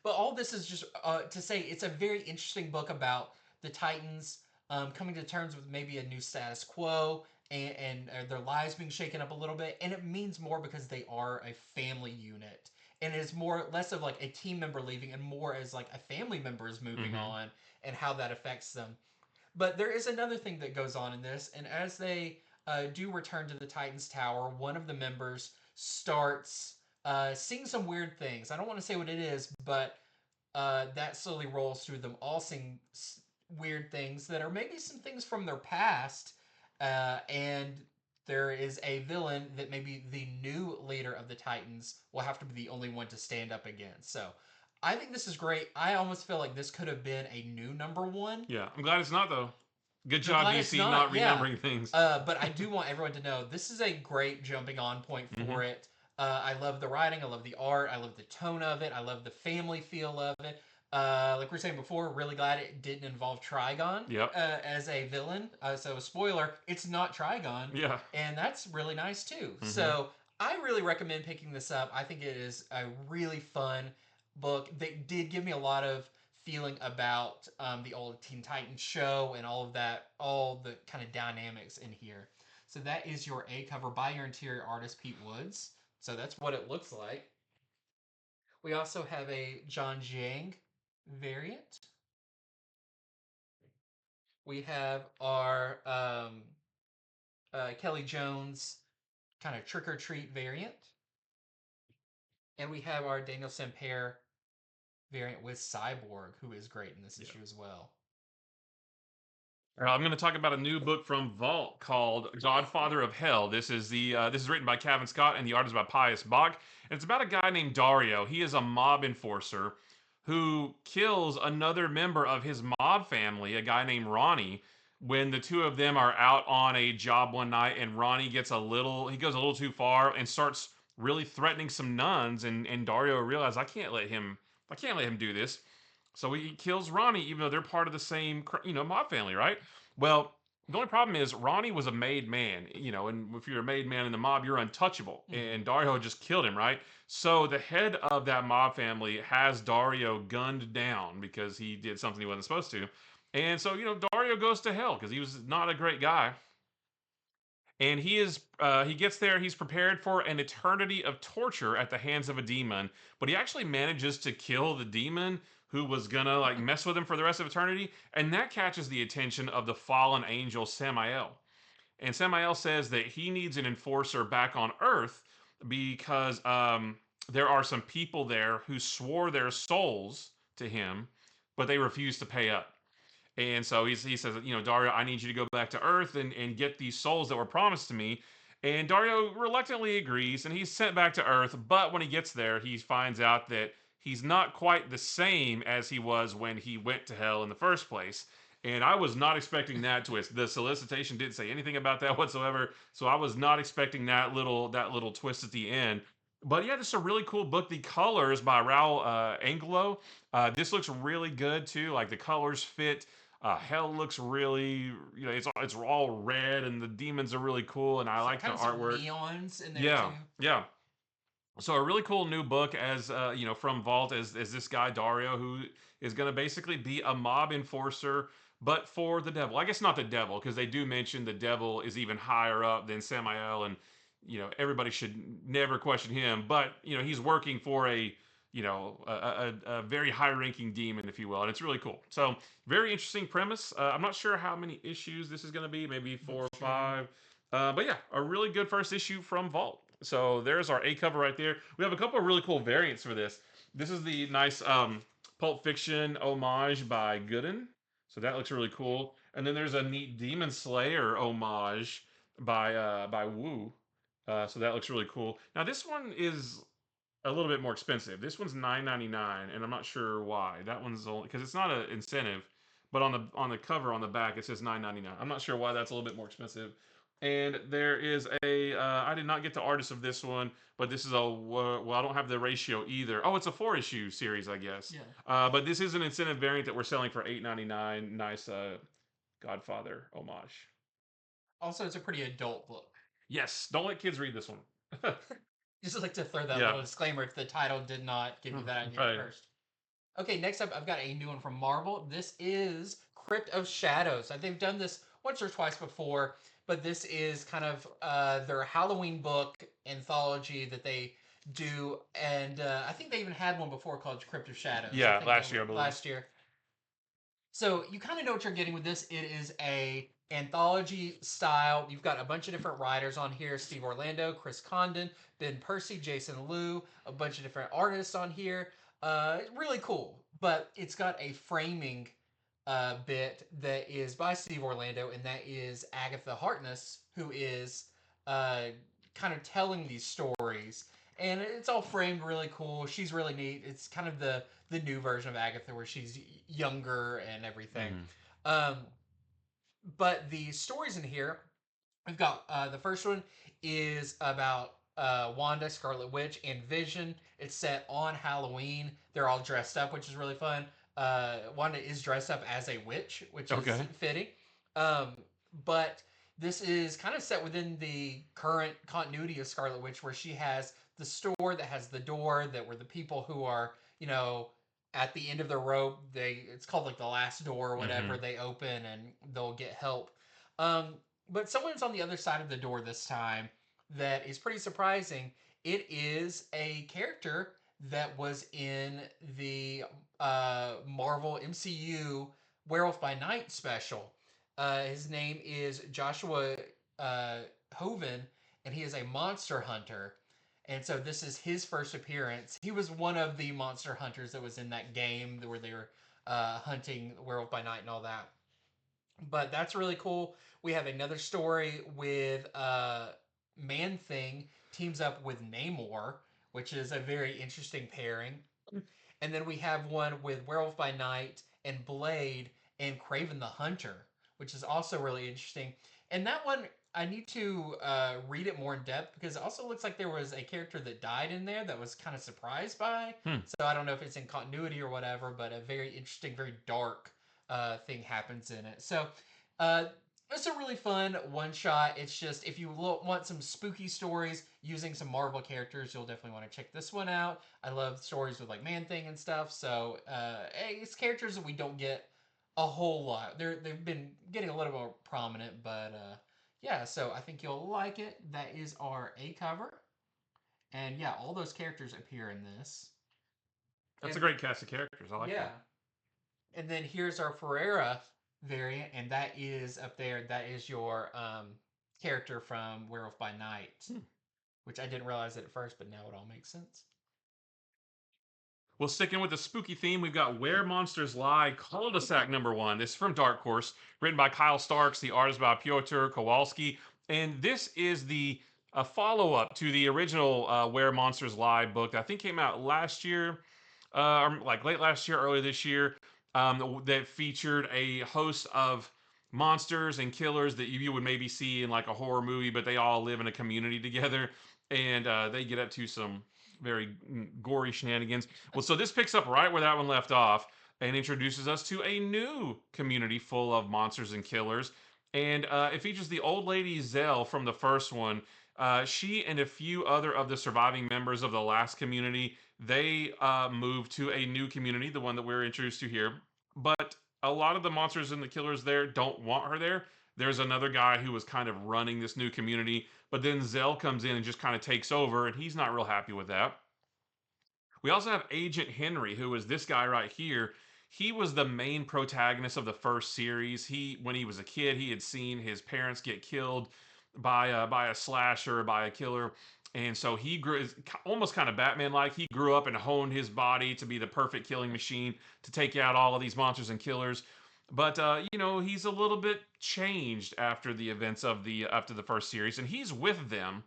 But all this is just to say it's a very interesting book about the Titans coming to terms with maybe a new status quo, and their lives being shaken up a little bit. And it means more because they are a family unit. And it's more less of like a team member leaving and more as like a family member is moving Mhm. on and how that affects them. But there is another thing that goes on in this, and as they do return to the Titans Tower, one of the members starts seeing some weird things. I don't want to say what it is, but that slowly rolls through them all seeing weird things that are maybe some things from their past. And there is a villain that maybe the new leader of the Titans will have to be the only one to stand up against. So I think this is great. I almost feel like this could have been a new #1. Yeah, I'm glad it's not though. Good I'm job, glad it's DC, not. not Yeah. remembering things. But I do want everyone to know this is a great jumping on point for it. I love the writing. I love the art. I love the tone of it. I love the family feel of it. Like we were saying before, really glad it didn't involve Trigon Yep. as a villain. So, spoiler, it's not Trigon. Yeah. And that's really nice too. So, I really recommend picking this up. I think it is a really fun book that did give me a lot of feeling about the old Teen Titans show and all of that, all the kind of dynamics in here. So that is your A cover by your interior artist, Pete Woods. So that's what it looks like. We also have a John Jiang variant. We have our Kelly Jones kind of trick or treat variant. And we have our Daniel Sampere variant with Cyborg, who is great in this issue as well. I'm going to talk about a new book from Vault called Godfather of Hell. This is written by Kevin Scott and the art is by Pius Bach. And it's about a guy named Dario. He is a mob enforcer who kills another member of his mob family, a guy named Ronnie, when the two of them are out on a job one night, and Ronnie goes a little too far and starts really threatening some nuns, and Dario realizes I can't let him do this. So he kills Ronnie, even though they're part of the same, mob family, right? Well, the only problem is Ronnie was a made man, and if you're a made man in the mob, you're untouchable. And Dario just killed him, right? So the head of that mob family has Dario gunned down because he did something he wasn't supposed to. And so, Dario goes to hell because he was not a great guy. And he gets there, he's prepared for an eternity of torture at the hands of a demon, but he actually manages to kill the demon who was gonna like mess with him for the rest of eternity, and that catches the attention of the fallen angel Samael. And Samael says that he needs an enforcer back on Earth because there are some people there who swore their souls to him, but they refuse to pay up. And so he says, Dario, I need you to go back to Earth and get these souls that were promised to me. And Dario reluctantly agrees, and he's sent back to Earth. But when he gets there, he finds out that he's not quite the same as he was when he went to hell in the first place. And I was not expecting that twist. The solicitation didn't say anything about that whatsoever, so I was not expecting that little twist at the end. But yeah, this is a really cool book. The colors by Raul Angelo. This looks really good too. Like the colors fit. Hell looks really, it's all red, and the demons are really cool, and I like the artwork. Neons in there Yeah, too. yeah. So a really cool new book as from Vault as this guy Dario, who is going to basically be a mob enforcer, but for the devil. I guess not the devil, because they do mention the devil is even higher up than Samael, and everybody should never question him. But he's working for a very high-ranking demon, if you will, and it's really cool. So very interesting premise. I'm not sure how many issues this is going to be, maybe 4 or 5. But yeah, a really good first issue from Vault. So there's our A cover right there. We have a couple of really cool variants for this. This is the nice Pulp Fiction homage by Gooden. So that looks really cool. And then there's a neat Demon Slayer homage by Wu. So that looks really cool. Now this one is a little bit more expensive. This one's $9.99, and I'm not sure why. That one's only because it's not an incentive, but on the cover on the back it says $9.99. I'm not sure why that's a little bit more expensive. And there is a I did not get the artist of this one, but this is I don't have the ratio either. Oh, it's a 4-issue series, I guess. Yeah. But this is an incentive variant that we're selling for $8.99. Nice Godfather homage. Also, it's a pretty adult book. Yes, don't let kids read this one. Just like to throw that little disclaimer if the title did not give you that idea Right. first. Okay, next up, I've got a new one from Marvel. This is Crypt of Shadows. They've done this once or twice before, but this is kind of their Halloween book anthology that they do, and I think they even had one before called Crypt of Shadows. Yeah, last year, I believe. Last year. So you kind of know what you're getting with this. It is a anthology style. You've got a bunch of different writers on here: Steve Orlando, Chris Condon, Ben Percy, Jason Liu, a bunch of different artists on here. Really cool. But it's got a framing bit that is by Steve Orlando, and that is Agatha Harkness, who is kind of telling these stories. and it's all framed really cool. She's really neat. It's kind of the new version of Agatha where she's younger and everything. Mhm. Um, but the stories in here, we've got the first one is about Wanda, Scarlet Witch, and Vision. It's set on Halloween. They're all dressed up, which is really fun. Wanda is dressed up as a witch, which is Okay. fitting. Um, but this is kind of set within the current continuity of Scarlet Witch, where she has the store that has the door that where the people who are, at the end of their rope, it's called like the last door or whatever. Mhm. They open and they'll get help. Um, but someone's on the other side of the door this time that is pretty surprising. It is a character that was in the Marvel MCU Werewolf by Night special. His name is Joshua uh, Hoven, and he is a monster hunter. And so this is his first appearance. He was one of the monster hunters that was in that game where they were hunting Werewolf by Night and all that. But that's really cool. We have another story with Man Thing teams up with Namor, which is a very interesting pairing. And then we have one with Werewolf by Night and Blade and Craven the Hunter, which is also really interesting. And that one, I need to read it more in depth because it also looks like there was a character that died in there that was kind of surprised by. Hmm. So I don't know if it's in continuity or whatever, but a very interesting, very dark thing happens in it. So uh, it's a really fun one shot. It's just if you want some spooky stories using some Marvel characters, you'll definitely want to check this one out. I love stories with like Man Thing and stuff. So it's characters that we don't get a whole lot. They've been getting a little more prominent, but yeah. So I think you'll like it. That is our A cover, and yeah, all those characters appear in this. That's a And great cast of characters. I like yeah, that. and then here's our Ferreira variant, and that is up there. That is your character from Werewolf by Night, Hmm. which I didn't realize it at first, but now it all makes sense. Well, sticking with the spooky theme, we've got Where Monsters Lie, Cul-de-Sac #1. This is from Dark Horse, written by Kyle Starks, the artist by Piotr Kowalski. And this is the follow-up to the original Where Monsters Lie book that I think came out last year, or like late last year, early this year, that featured a host of monsters and killers that you would maybe see in like a horror movie, but they all live in a community together, and they get up to some very gory shenanigans. Well, so this picks up right where that one left off and introduces us to a new community full of monsters and killers. And it features the old lady Zell from the first one. She and a few other of the surviving members of the last community, they moved to a new community, the one that we're introduced to here. But a lot of the monsters and the killers there don't want her there. There's another guy who was kind of running this new community, but then Zell comes in and just kind of takes over, and he's not real happy with that. We also have Agent Henry, who is this guy right here. He was the main protagonist of the first series. When he was a kid, he had seen his parents get killed by a slasher, by a killer, and so he grew almost kind of Batman-like. He grew up and honed his body to be the perfect killing machine to take out all of these monsters and killers. But he's a little bit changed after the events of the after the first series, and he's with them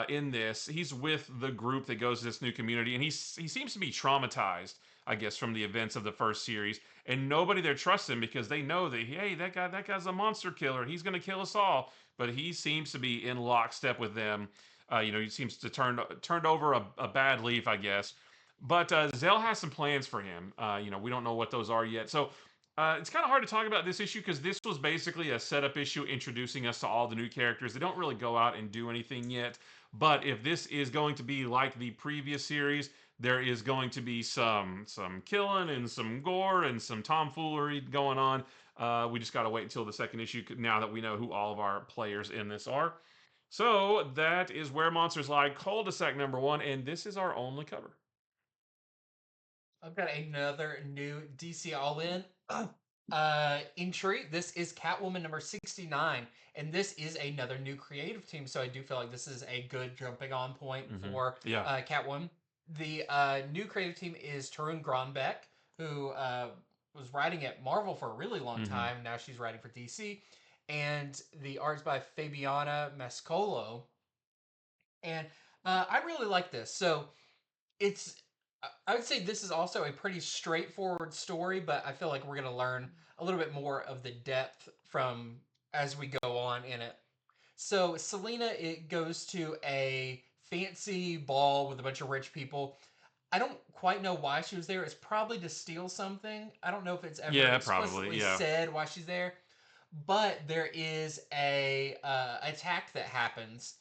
in this. He's with the group that goes to this new community, and he seems to be traumatized, I guess, from the events of the first series. And nobody there trusts him because they know that hey, that guy's a monster killer. He's going to kill us all. But he seems to be in lockstep with them. He seems to turned over a bad leaf, I guess. But Zell has some plans for him. We don't know what those are yet. So it's kind of hard to talk about this issue because this was basically a setup issue introducing us to all the new characters. They don't really go out and do anything yet. But if this is going to be like the previous series, there is going to be some killing and some gore and some tomfoolery going on. We just got to wait until the second issue now that we know who all of our players in this are. So that is Where Monsters Lie, Cul-de-Sac #1, and this is our only cover. I've got another new DC All In entry. This is Catwoman number 69, and this is another new creative team. So I do feel like this is a good jumping on point for Yeah. Catwoman. The new creative team is Tarun Gronbeck, who was writing at Marvel for a really long time. Now she's writing for DC, and the art's by Fabiana Mascolo. And I really like this. So it's I would say this is also a pretty straightforward story, but I feel like we're going to learn a little bit more of the depth from as we go on in it. So Selena, it goes to a fancy ball with a bunch of rich people. I don't quite know why she was there. It's probably to steal something. I don't know if it's ever Yeah, probably. explicitly Yeah. said why she's there, but there is a attack that happens,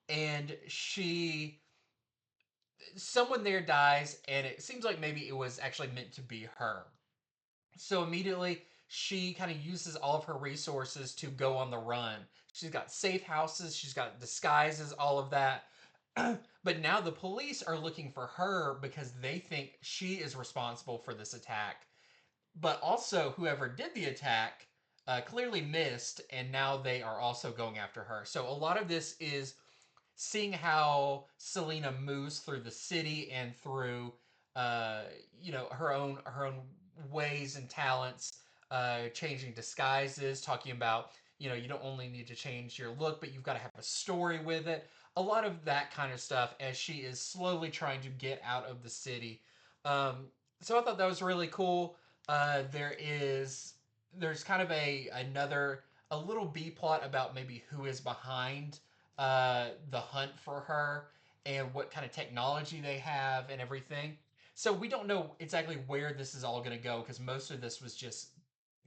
and someone there dies, and it seems like maybe it was actually meant to be her. So immediately she kind of uses all of her resources to go on the run. She's got safe houses, she's got disguises, all of that. But now the police are looking for her because they think she is responsible for this attack. But also, whoever did the attack clearly missed, and now they are also going after her. So a lot of this is seeing how Selena moves through the city and through uh, her own ways and talents, changing disguises, talking about you don't only need to change your look, but you've got to have a story with it. A lot of that kind of stuff as she is slowly trying to get out of the city. So I thought that was really cool. There's kind of a little B plot about maybe who is behind the hunt for her and what kind of technology they have and everything. So we don't know exactly where this is all going to go because most of this was just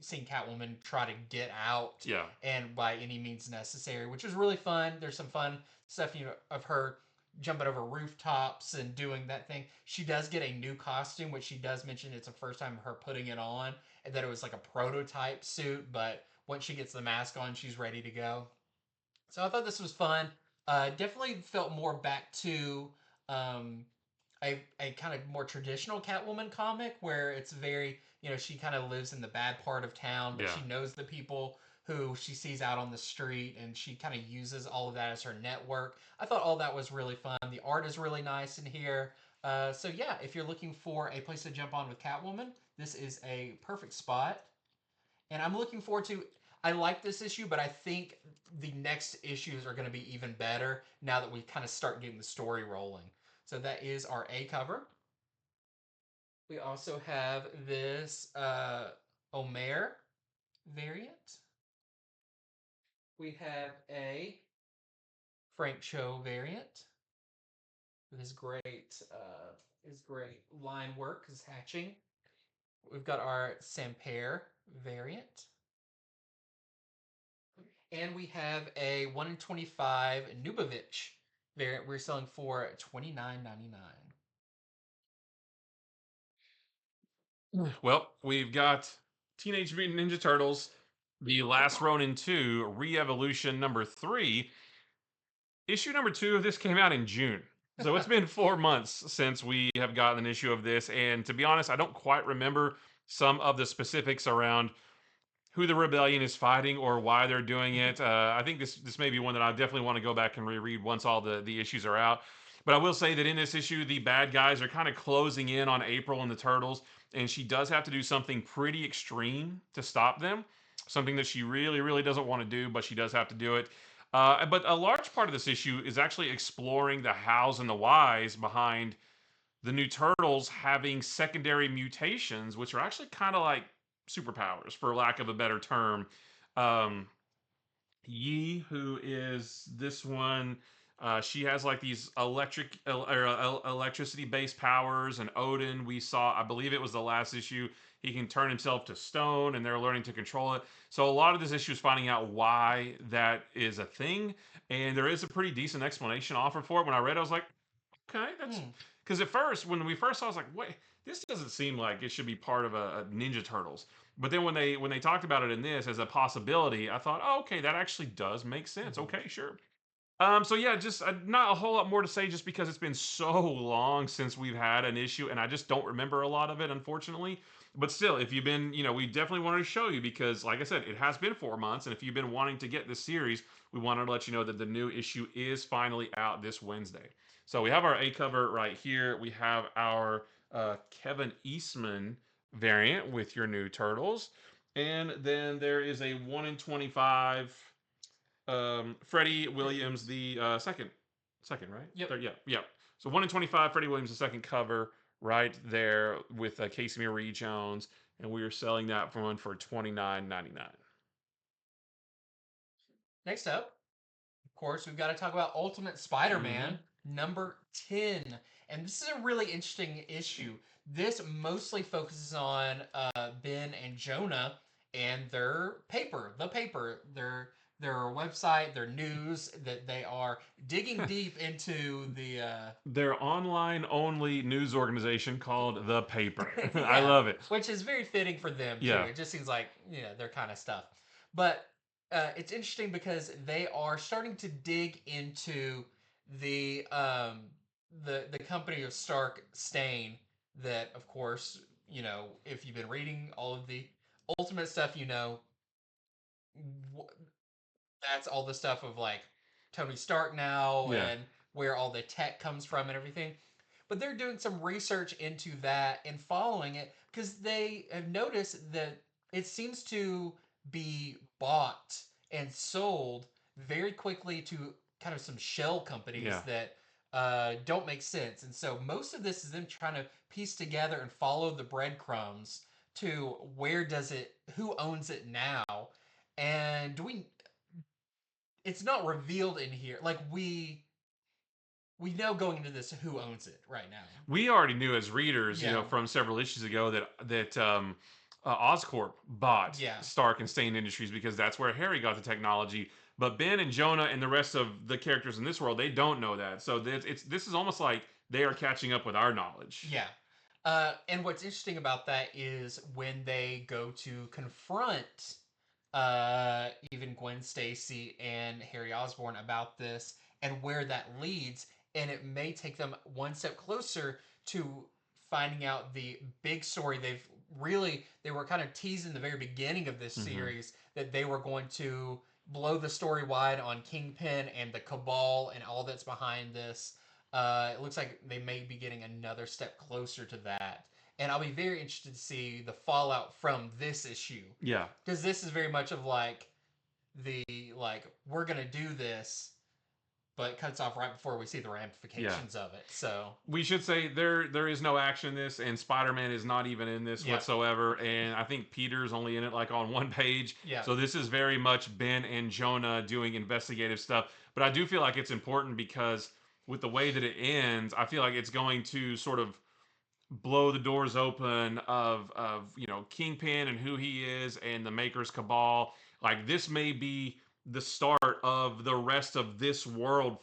seeing Catwoman try to get out Yeah. and by any means necessary, which was really fun. There's some fun stuff of her jumping over rooftops and doing that thing. She does get a new costume, which she does mention it's the first time her putting it on, and that it was like a prototype suit, but once she gets the mask on, she's ready to go. So I thought this was fun. Definitely felt more back to um, a kind of more traditional Catwoman comic where it's very, she kind of lives in the bad part of town, but Yeah. she knows the people who she sees out on the street and she kind of uses all of that as her network. I thought all that was really fun. The art is really nice in here. So yeah, if you're looking for a place to jump on with Catwoman, this is a perfect spot. And I'm looking forward to. I like this issue, but I think the next issues are going to be even better now that we kind of start getting the story rolling. So that is our A cover. We also have this Omer variant. We have a Frank Cho variant with his great line work, his hatching. We've got our Samper variant. And we have a 1 in 25 Nubavitch variant we're selling for $29.99. Well, we've got Teenage Mutant Ninja Turtles, The Last Ronin 2, Re-Evolution number 3. Issue number 2 of this came out in June. So it's been 4 months since we have gotten an issue of this. And to be honest, I don't quite remember some of the specifics around who the rebellion is fighting or why they're doing it. I think this may be one that I definitely want to go back and reread once all the issues are out. But I will say that in this issue, the bad guys are kind of closing in on April and the Turtles, and she does have to do something pretty extreme to stop them. Something that she really, really doesn't want to do, but she does have to do it. But a large part of this issue is actually exploring the hows and the whys behind the new turtles having secondary mutations, which are actually kind of like superpowers, for lack of a better term. Um, Yi, who is this one, she has like these electricity based powers, and Odin, we saw, I believe it was the last issue. He can turn himself to stone, and they're learning to control it. So a lot of this issue is finding out why that is a thing, and there is a pretty decent explanation offered for it. When I read it, I was like, okay, that's Hmm. because at first, when we first saw, I was like, wait, this doesn't seem like it should be part of a Ninja Turtles. But then when they talked about it in this as a possibility, I thought, oh, okay, that actually does make sense. Mhm. Okay, sure. So yeah, just not a whole lot more to say, just because it's been so long since we've had an issue, and I just don't remember a lot of it, unfortunately. But still, if you've been, we definitely wanted to show you because, like I said, it has been 4 months, and if you've been wanting to get this series, we wanted to let you know that the new issue is finally out this Wednesday. So we have our A cover right here. We have our Kevin Eastman variant with your new turtles, and then there is a 1 in 25 Freddie Williams Williams. the second. Second, right? Yep. Third, yeah, yeah. So 1 in 25, Freddie Williams, the second cover, right there with Casey Marie Jones, and we are selling that one for $29.99. Next up, of course, we've got to talk about Ultimate Spider-Man number 10. And this is a really interesting issue. This mostly focuses on Ben and Jonah and their paper, their website, their news, that they are digging deep into the Their online only news organization called The Paper. I yeah, love it. which is very fitting for them too. Yeah. It just seems like their kind of stuff. But it's interesting because they are starting to dig into the the company of Stark Stain. That, of course, if you've been reading all of the Ultimate stuff, that's all the stuff of like Tony Stark now Yeah. and where all the tech comes from and everything. But they're doing some research into that and following it because they have noticed that it seems to be bought and sold very quickly to kind of some shell companies Yeah. that don't make sense. And so most of this is them trying to piece together and follow the breadcrumbs to who owns it now. And it's not revealed in here. Like we know going into this who owns it right now. We already knew as readers, Yeah. from several issues ago that Oscorp bought Yeah. Stark and Stain Industries because that's where Harry got the technology. But Ben and Jonah and the rest of the characters in this world, they don't know that. So this is almost like they are catching up with our knowledge. Yeah. And what's interesting about that is when they go to confront even Gwen Stacy and Harry Osborn about this and where that leads, and it may take them one step closer to finding out the big story. They were kind of teased in the very beginning of this series that they were going to blow the story wide on Kingpin and the Cabal and all that's behind this. It looks like they may be getting another step closer to that. And I'll be very interested to see the fallout from this issue. Yeah. Because this is very much of like we're gonna do this, but it cuts off right before we see the ramifications of it. So we should say there is no action in this, and Spider-Man is not even in this whatsoever. And I think Peter's only in it like on one page. Yeah. So this is very much Ben and Jonah doing investigative stuff. But I do feel like it's important because with the way that it ends, I feel like it's going to sort of blow the doors open of Kingpin and who he is and the Maker's Cabal. Like this may be the start of the rest of this world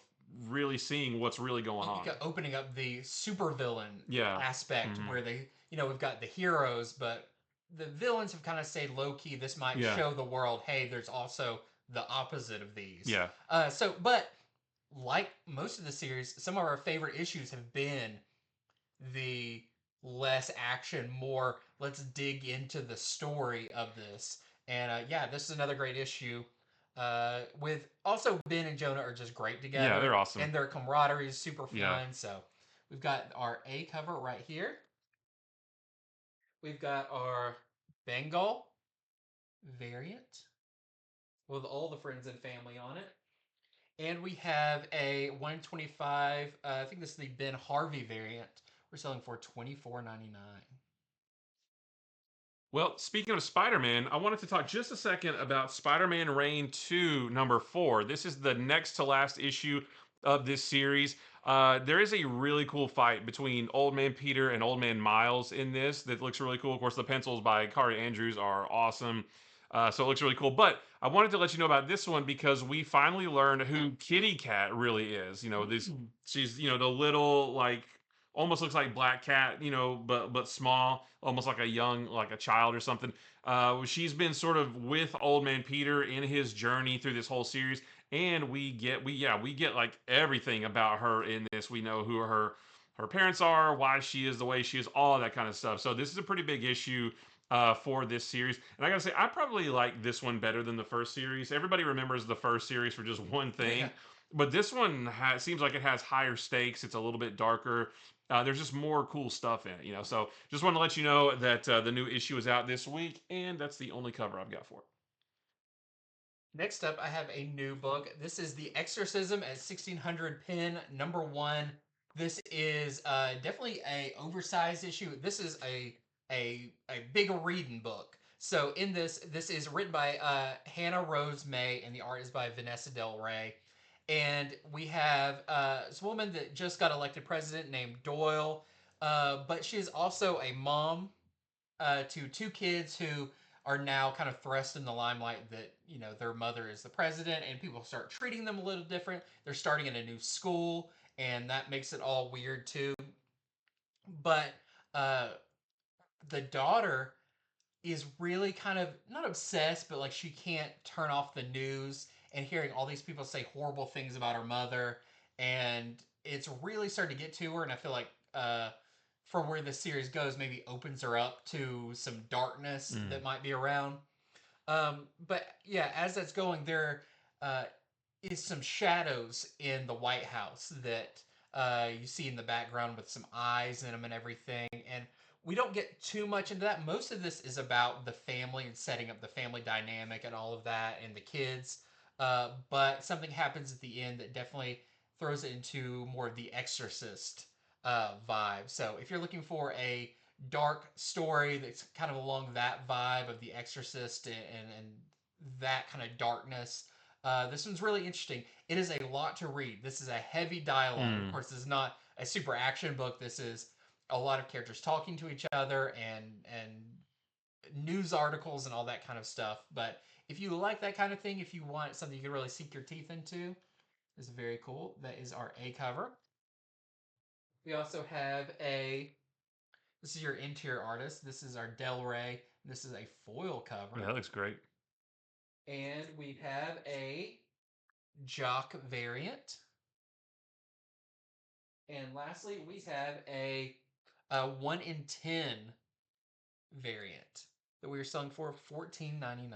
really seeing what's really going on. Opening up the supervillain Yeah. aspect where we've got the heroes, but the villains have kind of stayed low key. This might show the world, hey, there's also the opposite of these. Yeah. But like most of the series, some of our favorite issues have been the less action, more let's dig into the story of this. And this is another great issue. With also Ben and Jonah are just great together. Yeah, they're awesome. And their camaraderie is super fun. Yeah. So we've got our A cover right here. We've got our Bengal variant with all the friends and family on it. And we have a 125, I think this is the Ben Harvey variant. We're selling for $24.99. Well, speaking of Spider-Man, I wanted to talk just a second about Spider-Man Reign 2, number 4. This is the next to last issue of this series. There is a really cool fight between Old Man Peter and Old Man Miles in this that looks really cool. Of course, the pencils by Kari Andrews are awesome. So it looks really cool. But I wanted to let you know about this one because we finally learned who Kitty Cat really is. She's the little almost looks like Black Cat, but small, almost like a child or something. She's been sort of with Old Man Peter in his journey through this whole series, and we get like everything about her in this. We know who her parents are, why she is the way she is, all that kind of stuff. So this is a pretty big issue for this series. And I gotta say, I probably like this one better than the first series. Everybody remembers the first series for just one thing. Yeah. But this one seems like it has higher stakes. It's a little bit darker. There's just more cool stuff in it, So just want to let you know that the new issue is out this week, and that's the only cover I've got for it. Next up, I have a new book. This is The Exorcism at 1600 Penn, #1. This is definitely a oversized issue. This is a big reading book. So in this is written by Hannah Rose May, and the art is by Vanessa Del Rey. And we have this woman that just got elected president named Doyle, but she is also a mom to two kids who are now kind of thrust in the limelight that their mother is the president, and people start treating them a little different. They're starting in a new school, and that makes it all weird too. But uh, the daughter is really kind of not obsessed, but like she can't turn off the news and hearing all these people say horrible things about her mother, and it's really starting to get to her. And I feel like for where the series goes, maybe opens her up to some darkness that might be around. But yeah, as that's going, there uh, is some shadows in the White House that you see in the background with some eyes in them and everything. And we don't get too much into that. Most of this is about the family and setting up the family dynamic and all of that and the kids. But something happens at the end that definitely throws it into more of the Exorcist vibe. So if you're looking for a dark story that's kind of along that vibe of The Exorcist and that kind of darkness. This one's really interesting. It is a lot to read. This is a heavy dialogue. Of course, this is not a super action book. This is a lot of characters talking to each other and news articles and all that kind of stuff. But if you like that kind of thing, if you want something you can really sink your teeth into, this is very cool. That is our A cover. We also have a this is your interior artist. This is our Del Rey. This is a foil cover. Yeah, that looks great. And we have a Jock variant. And lastly, we have a 1 in 10 variant that we are selling for $14.99.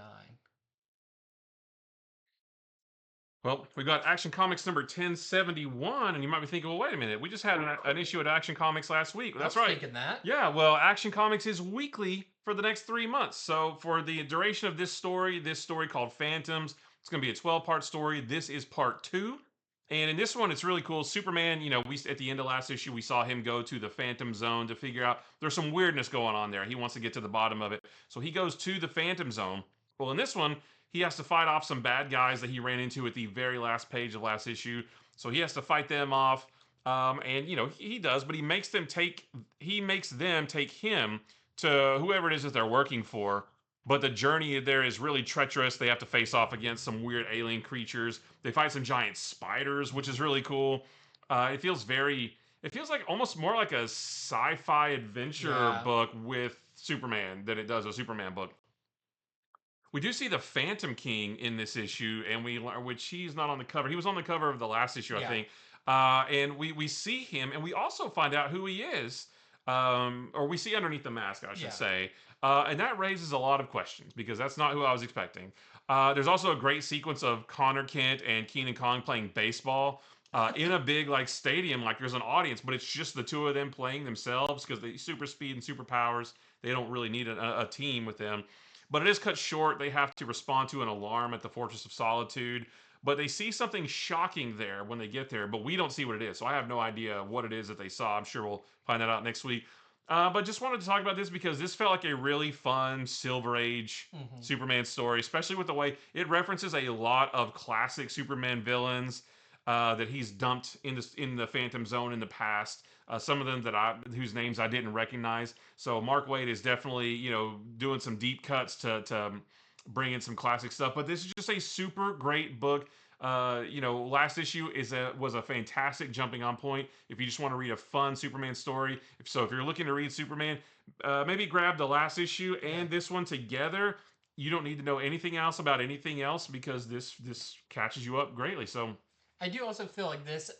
Well, we got Action Comics number 1071, and you might be thinking, well, wait a minute, we just had an issue at Action Comics last week. That's right. Thinking that. Yeah, well, Action Comics is weekly for the next 3 months. So for the duration of this story called Phantoms, it's going to be a 12-part story. This is part 2. And in this one, it's really cool. Superman, we at the end of last issue, we saw him go to the Phantom Zone to figure out there's some weirdness going on there. He wants to get to the bottom of it. So he goes to the Phantom Zone. Well, in this one, he has to fight off some bad guys that he ran into at the very last page of last issue. So he has to fight them off. And he does, but he makes them take him to whoever it is that they're working for. But the journey there is really treacherous. They have to face off against some weird alien creatures. They fight some giant spiders, which is really cool. It feels like almost more like a sci-fi adventure book with Superman than it does a Superman book. We do see the Phantom King in this issue, and which he's not on the cover. He was on the cover of the last issue, I think. And we see him, and we also find out who he is, or we see underneath the mask, I should say. And that raises a lot of questions because that's not who I was expecting. There's also a great sequence of Connor Kent and Keenan Kong playing baseball in a big stadium, like there's an audience, but it's just the two of them playing themselves because they super speed and superpowers. They don't really need a team with them. But it is cut short. They have to respond to an alarm at the Fortress of Solitude. But they see something shocking there when they get there, but we don't see what it is. So I have no idea what it is that they saw. I'm sure we'll find that out next week. But just wanted to talk about this because this felt like a really fun Silver Age Superman story, especially with the way it references a lot of classic Superman villains that he's dumped in the Phantom Zone in the past. Some of them whose names I didn't recognize. So Mark Waid is definitely doing some deep cuts to bring in some classic stuff. But this is just a super great book. Last issue was a fantastic jumping on point. If you just want to read a fun Superman story, if you're looking to read Superman, maybe grab the last issue and this one together. You don't need to know anything else about anything else because this catches you up greatly. So I do also feel like this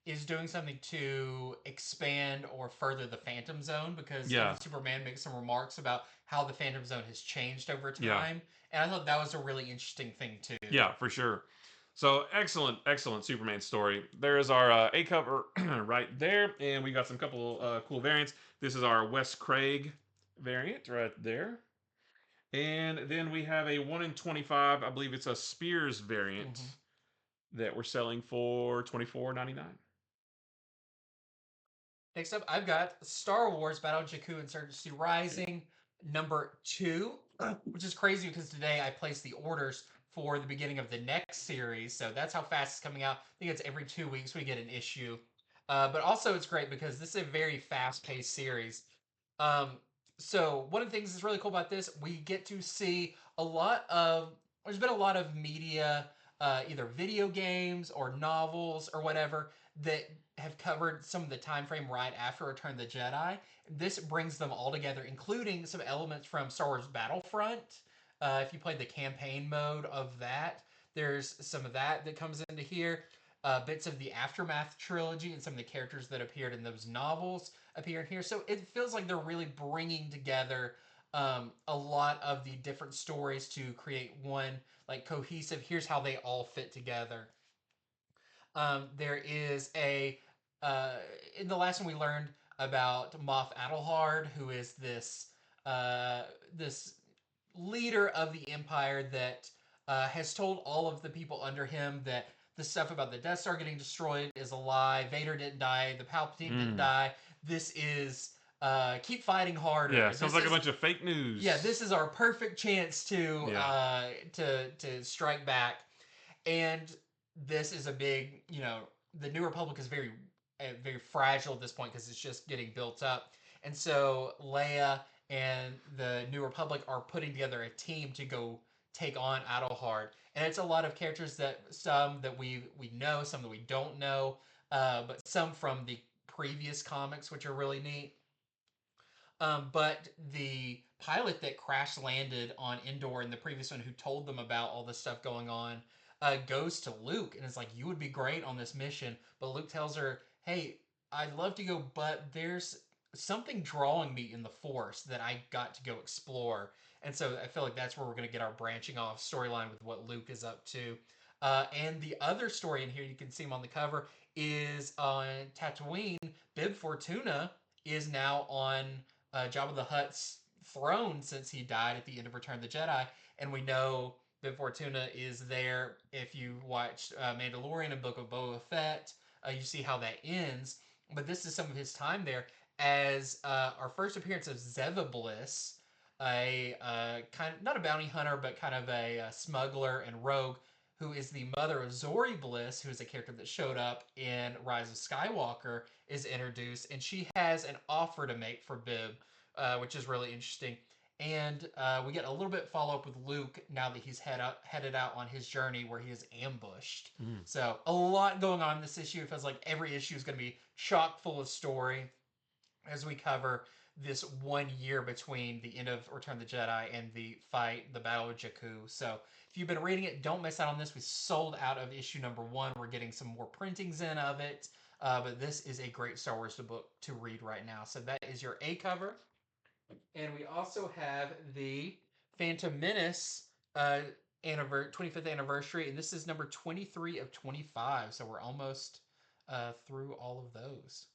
is doing something to expand or further the Phantom Zone because Superman makes some remarks about how the Phantom Zone has changed over time. And I thought that was a really interesting thing too. Yeah, for sure. So excellent Superman story. There is our A cover right there, and we got some couple cool variants. This is our Wes Craig variant right there. And then we have a 1 in 25. I believe it's a Spears variant that we're selling for $24.99. Next up, I've got Star Wars Battle of Jakku Insurgency Rising #2, which is crazy because today I placed the orders for the beginning of the next series, so that's how fast it's coming out. I think it's every 2 weeks we get an issue. But also it's great because this is a very fast-paced series. Um, so one of the things that's really cool about this, we get to see a lot of. There's been a lot of media, either video games or novels or whatever, that have covered some of the time frame right after Return of the Jedi. This brings them all together, including some elements from Star Wars Battlefront. If you played the campaign mode of that, there's some of that comes into here. Bits of the Aftermath trilogy and some of the characters that appeared in those novels appear in here. So it feels like they're really bringing together a lot of the different stories to create one like cohesive. Here's how they all fit together. There is a in the last one we learned about Moff Adelhard, who is this leader of the Empire that has told all of the people under him that the stuff about the Death Star getting destroyed is a lie. Vader didn't die. The Palpatine didn't die. This is keep fighting harder. Yeah, sounds this like is, a bunch of fake news. Yeah, this is our perfect chance to to strike back. And this is a big, the New Republic is very fragile at this point because it's just getting built up. And so Leia and the New Republic are putting together a team to go take on Adelhard. And it's a lot of characters that some that we know, some that we don't know, but some from the previous comics, which are really neat. But the pilot that crash landed on Endor in the previous one, who told them about all this stuff going on, goes to Luke and is like, "You would be great on this mission." But Luke tells her, "Hey, I'd love to go, but there's something drawing me in the Force that I got to go explore." And so I feel like that's where we're going to get our branching off storyline with what Luke is up to. And the other story in here, you can see him on the cover, is on Tatooine. Bib Fortuna is now on Jabba the Hutt's throne since he died at the end of Return of the Jedi, and we know Bib Fortuna is there. If you watched Mandalorian and Book of Boba Fett, you see how that ends. But this is some of his time there as our first appearance of Zeva Bliss, a kind of not a bounty hunter, but kind of a smuggler and rogue, who is the mother of Zori Bliss, who is a character that showed up in Rise of Skywalker, is introduced, and she has an offer to make for Bib, which is really interesting. And we get a little bit follow up with Luke now that he's headed out on his journey where he is ambushed. So a lot going on in this issue. It feels like every issue is going to be chock full of story as we cover this 1 year between the end of Return of the Jedi and the Battle of Jakku. So if you've been reading it, don't miss out on this. We sold out of issue #1. We're getting some more printings in of it. But this is a great Star Wars book to read right now. So that is your A cover. And we also have the Phantom Menace 25th anniversary. And this is number 23 of 25. So we're almost through all of those.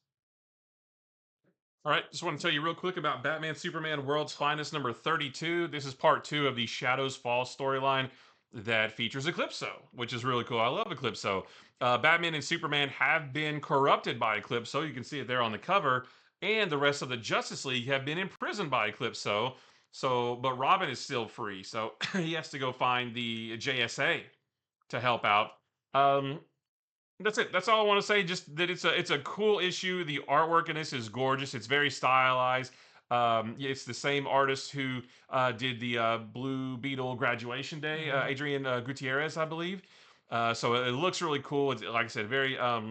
All right, just want to tell you real quick about Batman Superman World's Finest number 32. This is part 2 of the Shadows Fall storyline that features Eclipso, which is really cool. I love Eclipso. Batman and Superman have been corrupted by Eclipso. You can see it there on the cover. And the rest of the Justice League have been imprisoned by Eclipso. But Robin is still free. So he has to go find the JSA to help out. That's it. That's all I want to say. Just that it's a cool issue. The artwork in this is gorgeous. It's very stylized. It's the same artist who did the Blue Beetle Graduation Day, Adrian Gutierrez, I believe. So it looks really cool. It's, like I said, very a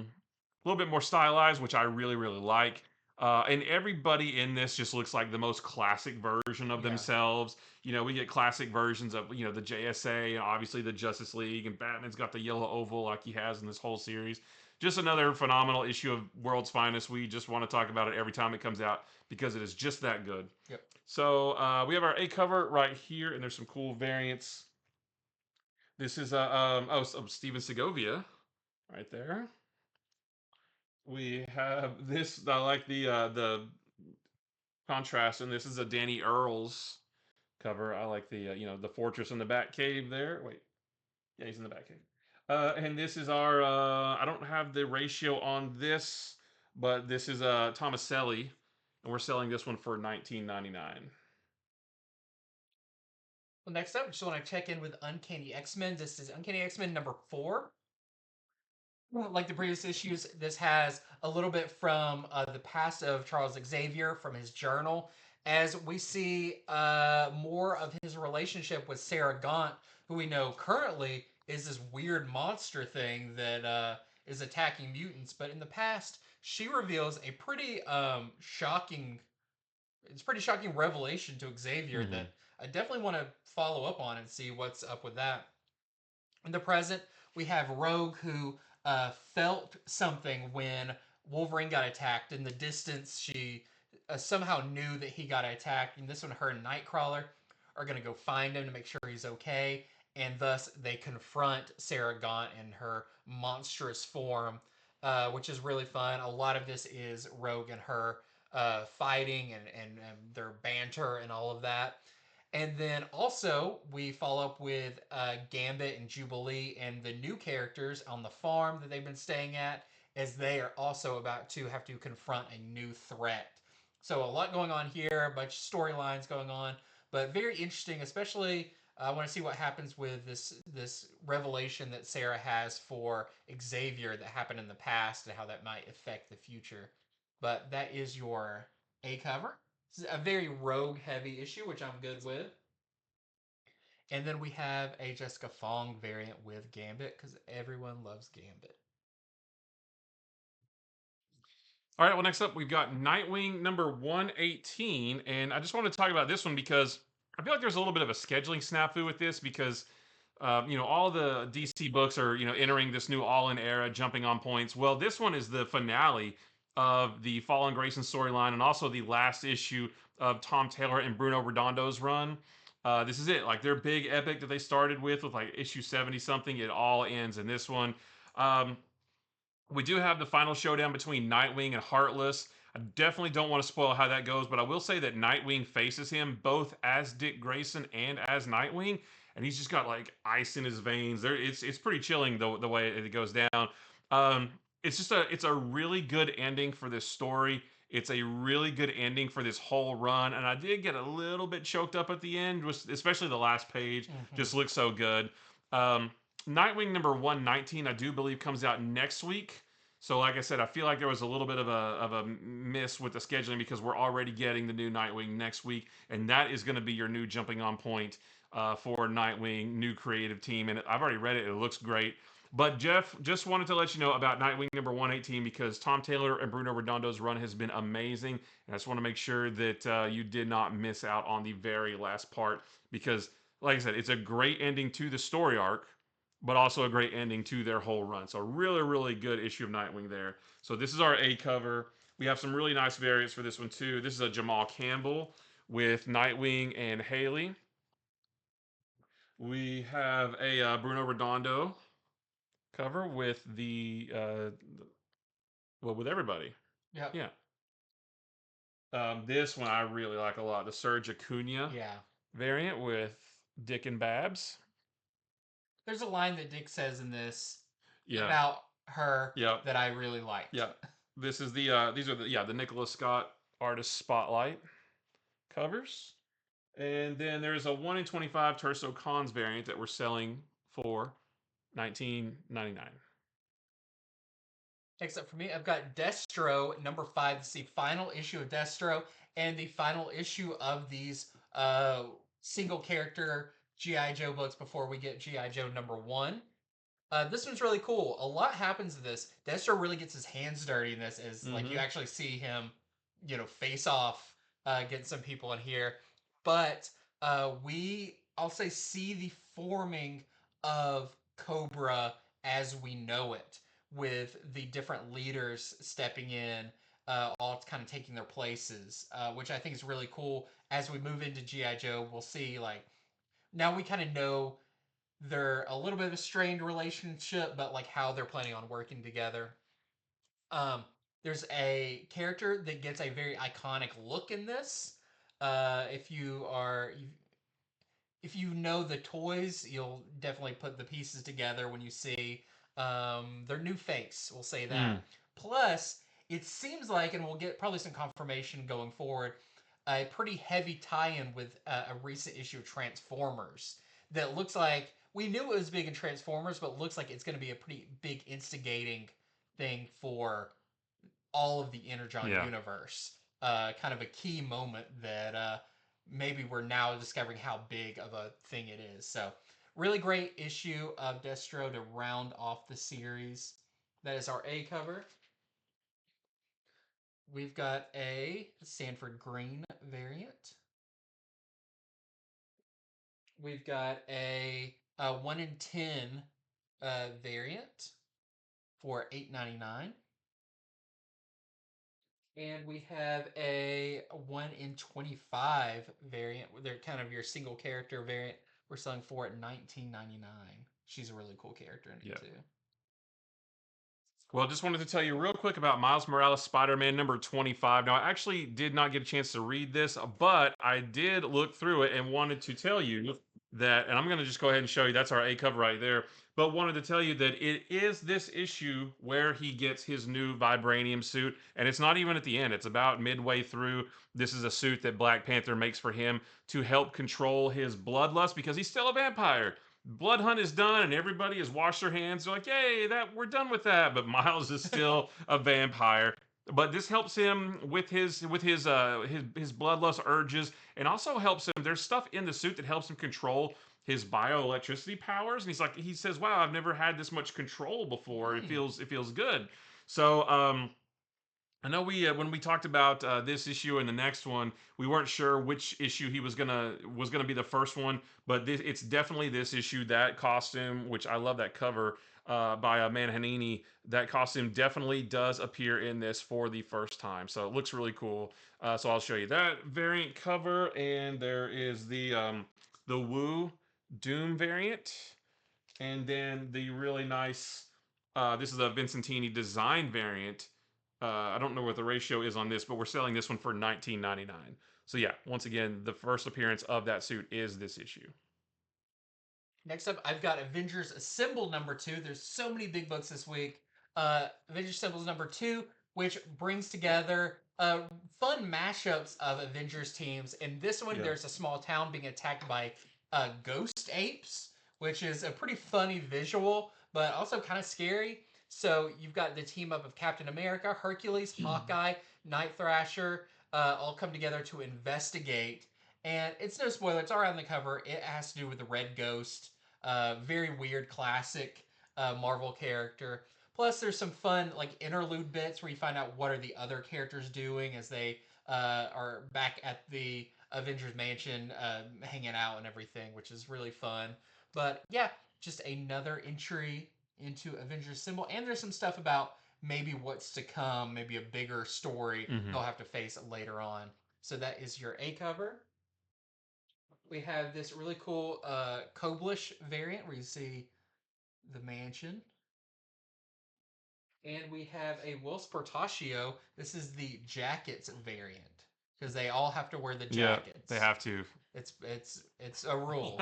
little bit more stylized, which I really like. And everybody in this just looks like the most classic version of themselves. You know, we get classic versions of, the JSA and obviously the Justice League, and Batman's got the yellow oval like he has in this whole series. Just another phenomenal issue of World's Finest. We just want to talk about it every time it comes out because it is just that good. Yep. So we have our A cover right here, and there's some cool variants. This is Steven Segovia right there. We have this. I like the contrast, and this is a Danny Earls cover. I like the the fortress in the back cave there. Wait, yeah, he's in the back cave. And this is our. I don't have the ratio on this, but this is Tomaselli, and we're selling this one for 19.99. Well, next up, we just want to check in with Uncanny X-Men. This is Uncanny X-Men number 4. Like the previous issues, this has a little bit from the past of Charles Xavier from his journal, as we see more of his relationship with Sarah Gaunt, who we know currently is this weird monster thing that is attacking mutants. But in the past, she reveals a pretty shocking, it's a pretty shocking revelation to Xavier Mm-hmm. that I definitely want to follow up on and see what's up with that. In the present, we have Rogue, who felt something when Wolverine got attacked. In the distance, she somehow knew that he got attacked. And this one, her and Nightcrawler are going to go find him to make sure he's okay. And thus, they confront Sarah Gaunt in her monstrous form, which is really fun. A lot of this is Rogue and her fighting and their banter and all of that. And then also we follow up with Gambit and Jubilee and the new characters on the farm that they've been staying at, as they are also about to have to confront a new threat. So a lot going on here, a bunch of storylines going on, but very interesting. Especially, I want to see what happens with this revelation that Sarah has for Xavier that happened in the past and how that might affect the future. But that is your A cover. This is a very rogue heavy issue, which I'm good with. And then we have a Jessica Fong variant with Gambit because everyone loves Gambit. All right, well, next up, we've got Nightwing number 118. And I just want to talk about this one because I feel like there's a little bit of a scheduling snafu with this because, all the DC books are, entering this new all in era, jumping on points. Well, this one is the finale of the Fallen Grayson storyline and also the last issue of Tom Taylor and Bruno Redondo's run. This is it. Like their big epic that they started with like issue 70 something, it all ends in this one. Um, we do have the final showdown between Nightwing and Heartless. I definitely don't want to spoil how that goes, but I will say that Nightwing faces him both as Dick Grayson and as Nightwing, and he's just got like ice in his veins. It's pretty chilling the way it goes down. Um, it's a really good ending for this story. It's a really good ending for this whole run, and I did get a little bit choked up at the end, especially the last page. Mm-hmm. Just looks so good. Um, Nightwing number 119, I do believe, comes out next week. So, like I said, I feel like there was a little bit of a miss with the scheduling because we're already getting the new Nightwing next week, and that is going to be your new jumping on point for Nightwing, new creative team. And I've already read it; it looks great. But Jeff, just wanted to let you know about Nightwing number 118 because Tom Taylor and Bruno Redondo's run has been amazing, and I just want to make sure that you did not miss out on the very last part because, like I said, it's a great ending to the story arc but also a great ending to their whole run. So really, really good issue of Nightwing there. So this is our A cover. We have some really nice variants for this one too. This is a Jamal Campbell with Nightwing and Haley. We have a Bruno Redondo cover with with everybody. Yep. Yeah. This one I really like a lot. The Serge Acuna Yeah. variant with Dick and Babs. There's a line that Dick says in this Yeah. about her Yep. that I really liked. Yeah. This is these are the Nicholas Scott artist spotlight covers. And then there's a 1 in 25 Terso Cons variant that we're selling for 19.99. Next up for me, I've got Destro number 5. It's the final issue of Destro and the final issue of these single character G.I. Joe books before we get G.I. Joe number 1. This one's really cool. A lot happens to this. Destro really gets his hands dirty in this, as like you actually see him, face off, getting some people in here. But I'll say, see the forming of Cobra as we know it, with the different leaders stepping in, all kind of taking their places, which I think is really cool. As we move into GI Joe, we'll see like now we kind of know they're a little bit of a strained relationship, but like how they're planning on working together. Um, there's a character that gets a very iconic look in this. If you are if you know the toys, you'll definitely put the pieces together when you see their new face. We'll say that. Mm. Plus, it seems like, and we'll get probably some confirmation going forward, a pretty heavy tie-in with a recent issue of Transformers that looks like we knew it was big in Transformers, but looks like it's going to be a pretty big instigating thing for all of the Energon Yeah. universe. Kind of a key moment that maybe we're now discovering how big of a thing it is. So, really great issue of Destro to round off the series. That is our A cover. We've got a Sanford Green variant. We've got a 1 in 10 variant for $8.99. And we have a 1 in 25 variant. They're kind of your single character variant. We're selling for at $19.99. She's a really cool character in it too. Well, just wanted to tell you real quick about Miles Morales Spider-Man number 25. Now, I actually did not get a chance to read this, but I did look through it and wanted to tell you that, and I'm going to just go ahead and show you, that's our A cover right there, but wanted to tell you that it is this issue where he gets his new vibranium suit, and it's not even at the end. It's about midway through. This is a suit that Black Panther makes for him to help control his bloodlust because he's still a vampire. Blood hunt is done and everybody has washed their hands. They're like, yay, that we're done with that. But Miles is still a vampire. But this helps him with his bloodlust urges, and also helps him. There's stuff in the suit that helps him control his bioelectricity powers. And he says, wow, I've never had this much control before. It feels good. So I know we when we talked about this issue and the next one, we weren't sure which issue he was gonna be the first one, but it's definitely this issue. That costume, which I love that cover by Manhanini, that costume definitely does appear in this for the first time, so it looks really cool. So I'll show you that variant cover, and there is the Wu Doom variant, and then the really nice. This is a Vincentini design variant. I don't know what the ratio is on this, but we're selling this one for $19.99. So yeah, once again, the first appearance of that suit is this issue. Next up, I've got Avengers Assemble number 2. There's so many big books this week. Avengers Assemble is number 2, which brings together fun mashups of Avengers teams. In this one, there's a small town being attacked by ghost apes, which is a pretty funny visual, but also kind of scary. So you've got the team up of Captain America, Hercules, Hawkeye, Night Thrasher, all come together to investigate. And it's no spoiler, it's already on the cover. It has to do with the Red Ghost. Very weird, classic Marvel character. Plus, there's some fun like interlude bits where you find out what are the other characters doing as they are back at the Avengers Mansion, hanging out and everything, which is really fun. But yeah, just another entry into Avengers Assemble, and there's some stuff about maybe what's to come, maybe a bigger story they'll have to face later on. So that is your A cover. We have this really cool Koblish variant where you see the mansion. And we have a Will Portaccio. This is the jackets variant because they all have to wear the jackets. Yeah, they have to. It's a rule.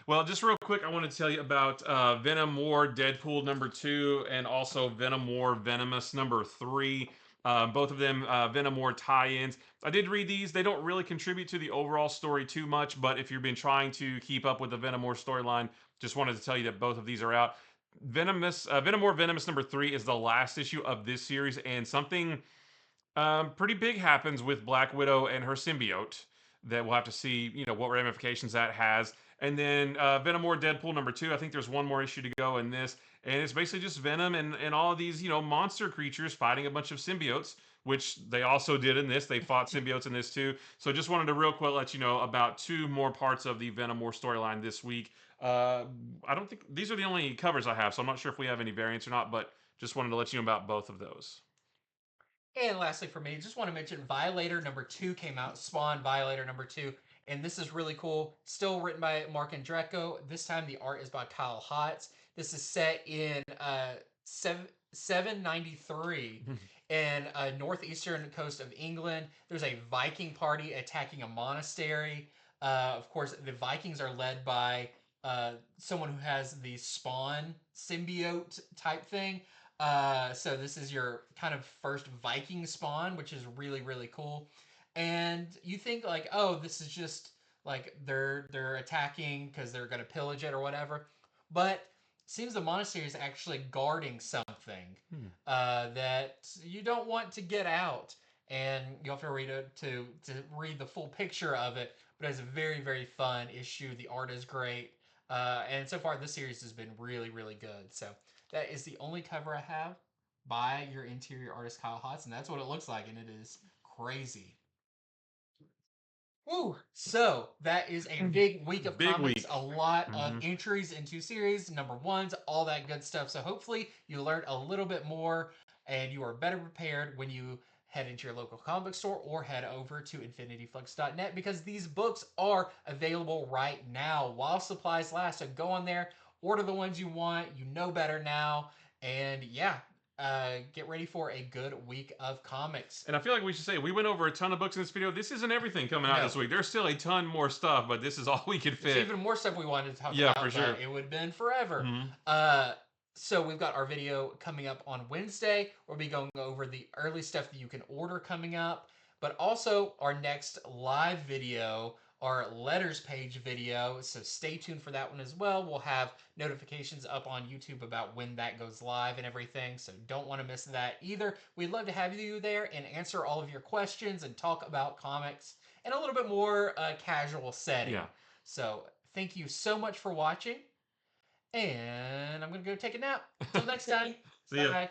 Well, just real quick, I want to tell you about Venom War Deadpool number 2 and also Venom War Venomous number 3. Both of them Venom War tie-ins. I did read these. They don't really contribute to the overall story too much, but if you've been trying to keep up with the Venom War storyline, just wanted to tell you that both of these are out. Venom War Venomous number 3 is the last issue of this series, and something pretty big happens with Black Widow and her symbiote that we'll have to see, what ramifications that has. And then Venom War Deadpool number 2, I think there's one more issue to go in this. And it's basically just Venom and all of these, monster creatures fighting a bunch of symbiotes, which they also did in this. They fought symbiotes in this too. So just wanted to real quick let you know about 2 more parts of the Venom War storyline this week. I don't think these are the only covers I have, so I'm not sure if we have any variants or not, but just wanted to let you know about both of those. And lastly for me, just want to mention Violator number 2 came out, Spawn Violator number 2, and this is really cool. Still written by Mark Andrecco. This time the art is by Kyle Hotz. This is set in 793 in northeastern coast of England. There's a Viking party attacking a monastery. Of course, the Vikings are led by someone who has the Spawn symbiote type thing. So this is your kind of first Viking Spawn, which is really really cool. And you think like, oh, this is just like they're attacking because they're gonna pillage it or whatever, but seems the monastery is actually guarding something that you don't want to get out, and you have to read it to read the full picture of it. But it's a very very fun issue. The art is great, and so far this series has been really really good. So that is the only cover I have by your interior artist Kyle Hotz, and that's what it looks like, and it is crazy. Woo! So that is a big week of Big comics. week. A lot of entries into series, number ones, all that good stuff. So hopefully you learned a little bit more and you are better prepared when you head into your local comic book store or head over to infinityflux.net, because these books are available right now while supplies last. So go on there, order the ones you want. You know better now. And yeah, get ready for a good week of comics. And I feel like we should say we went over a ton of books in this video. This isn't everything coming out No. this week. There's still a ton more stuff, but this is all we could fit. There's even more stuff we wanted to talk Yeah, about, for sure. but it would have been forever. Mhm. So we've got our video coming up on Wednesday. We'll be going over the early stuff that you can order coming up, but also our next live video, our letters page video. So stay tuned for that one as well. We'll have notifications up on YouTube about when that goes live and everything. So don't want to miss that either. We'd love to have you there and answer all of your questions and talk about comics in a little bit more casual setting. Yeah. So thank you so much for watching. And I'm going to go take a nap. Until next time. See ya. Bye.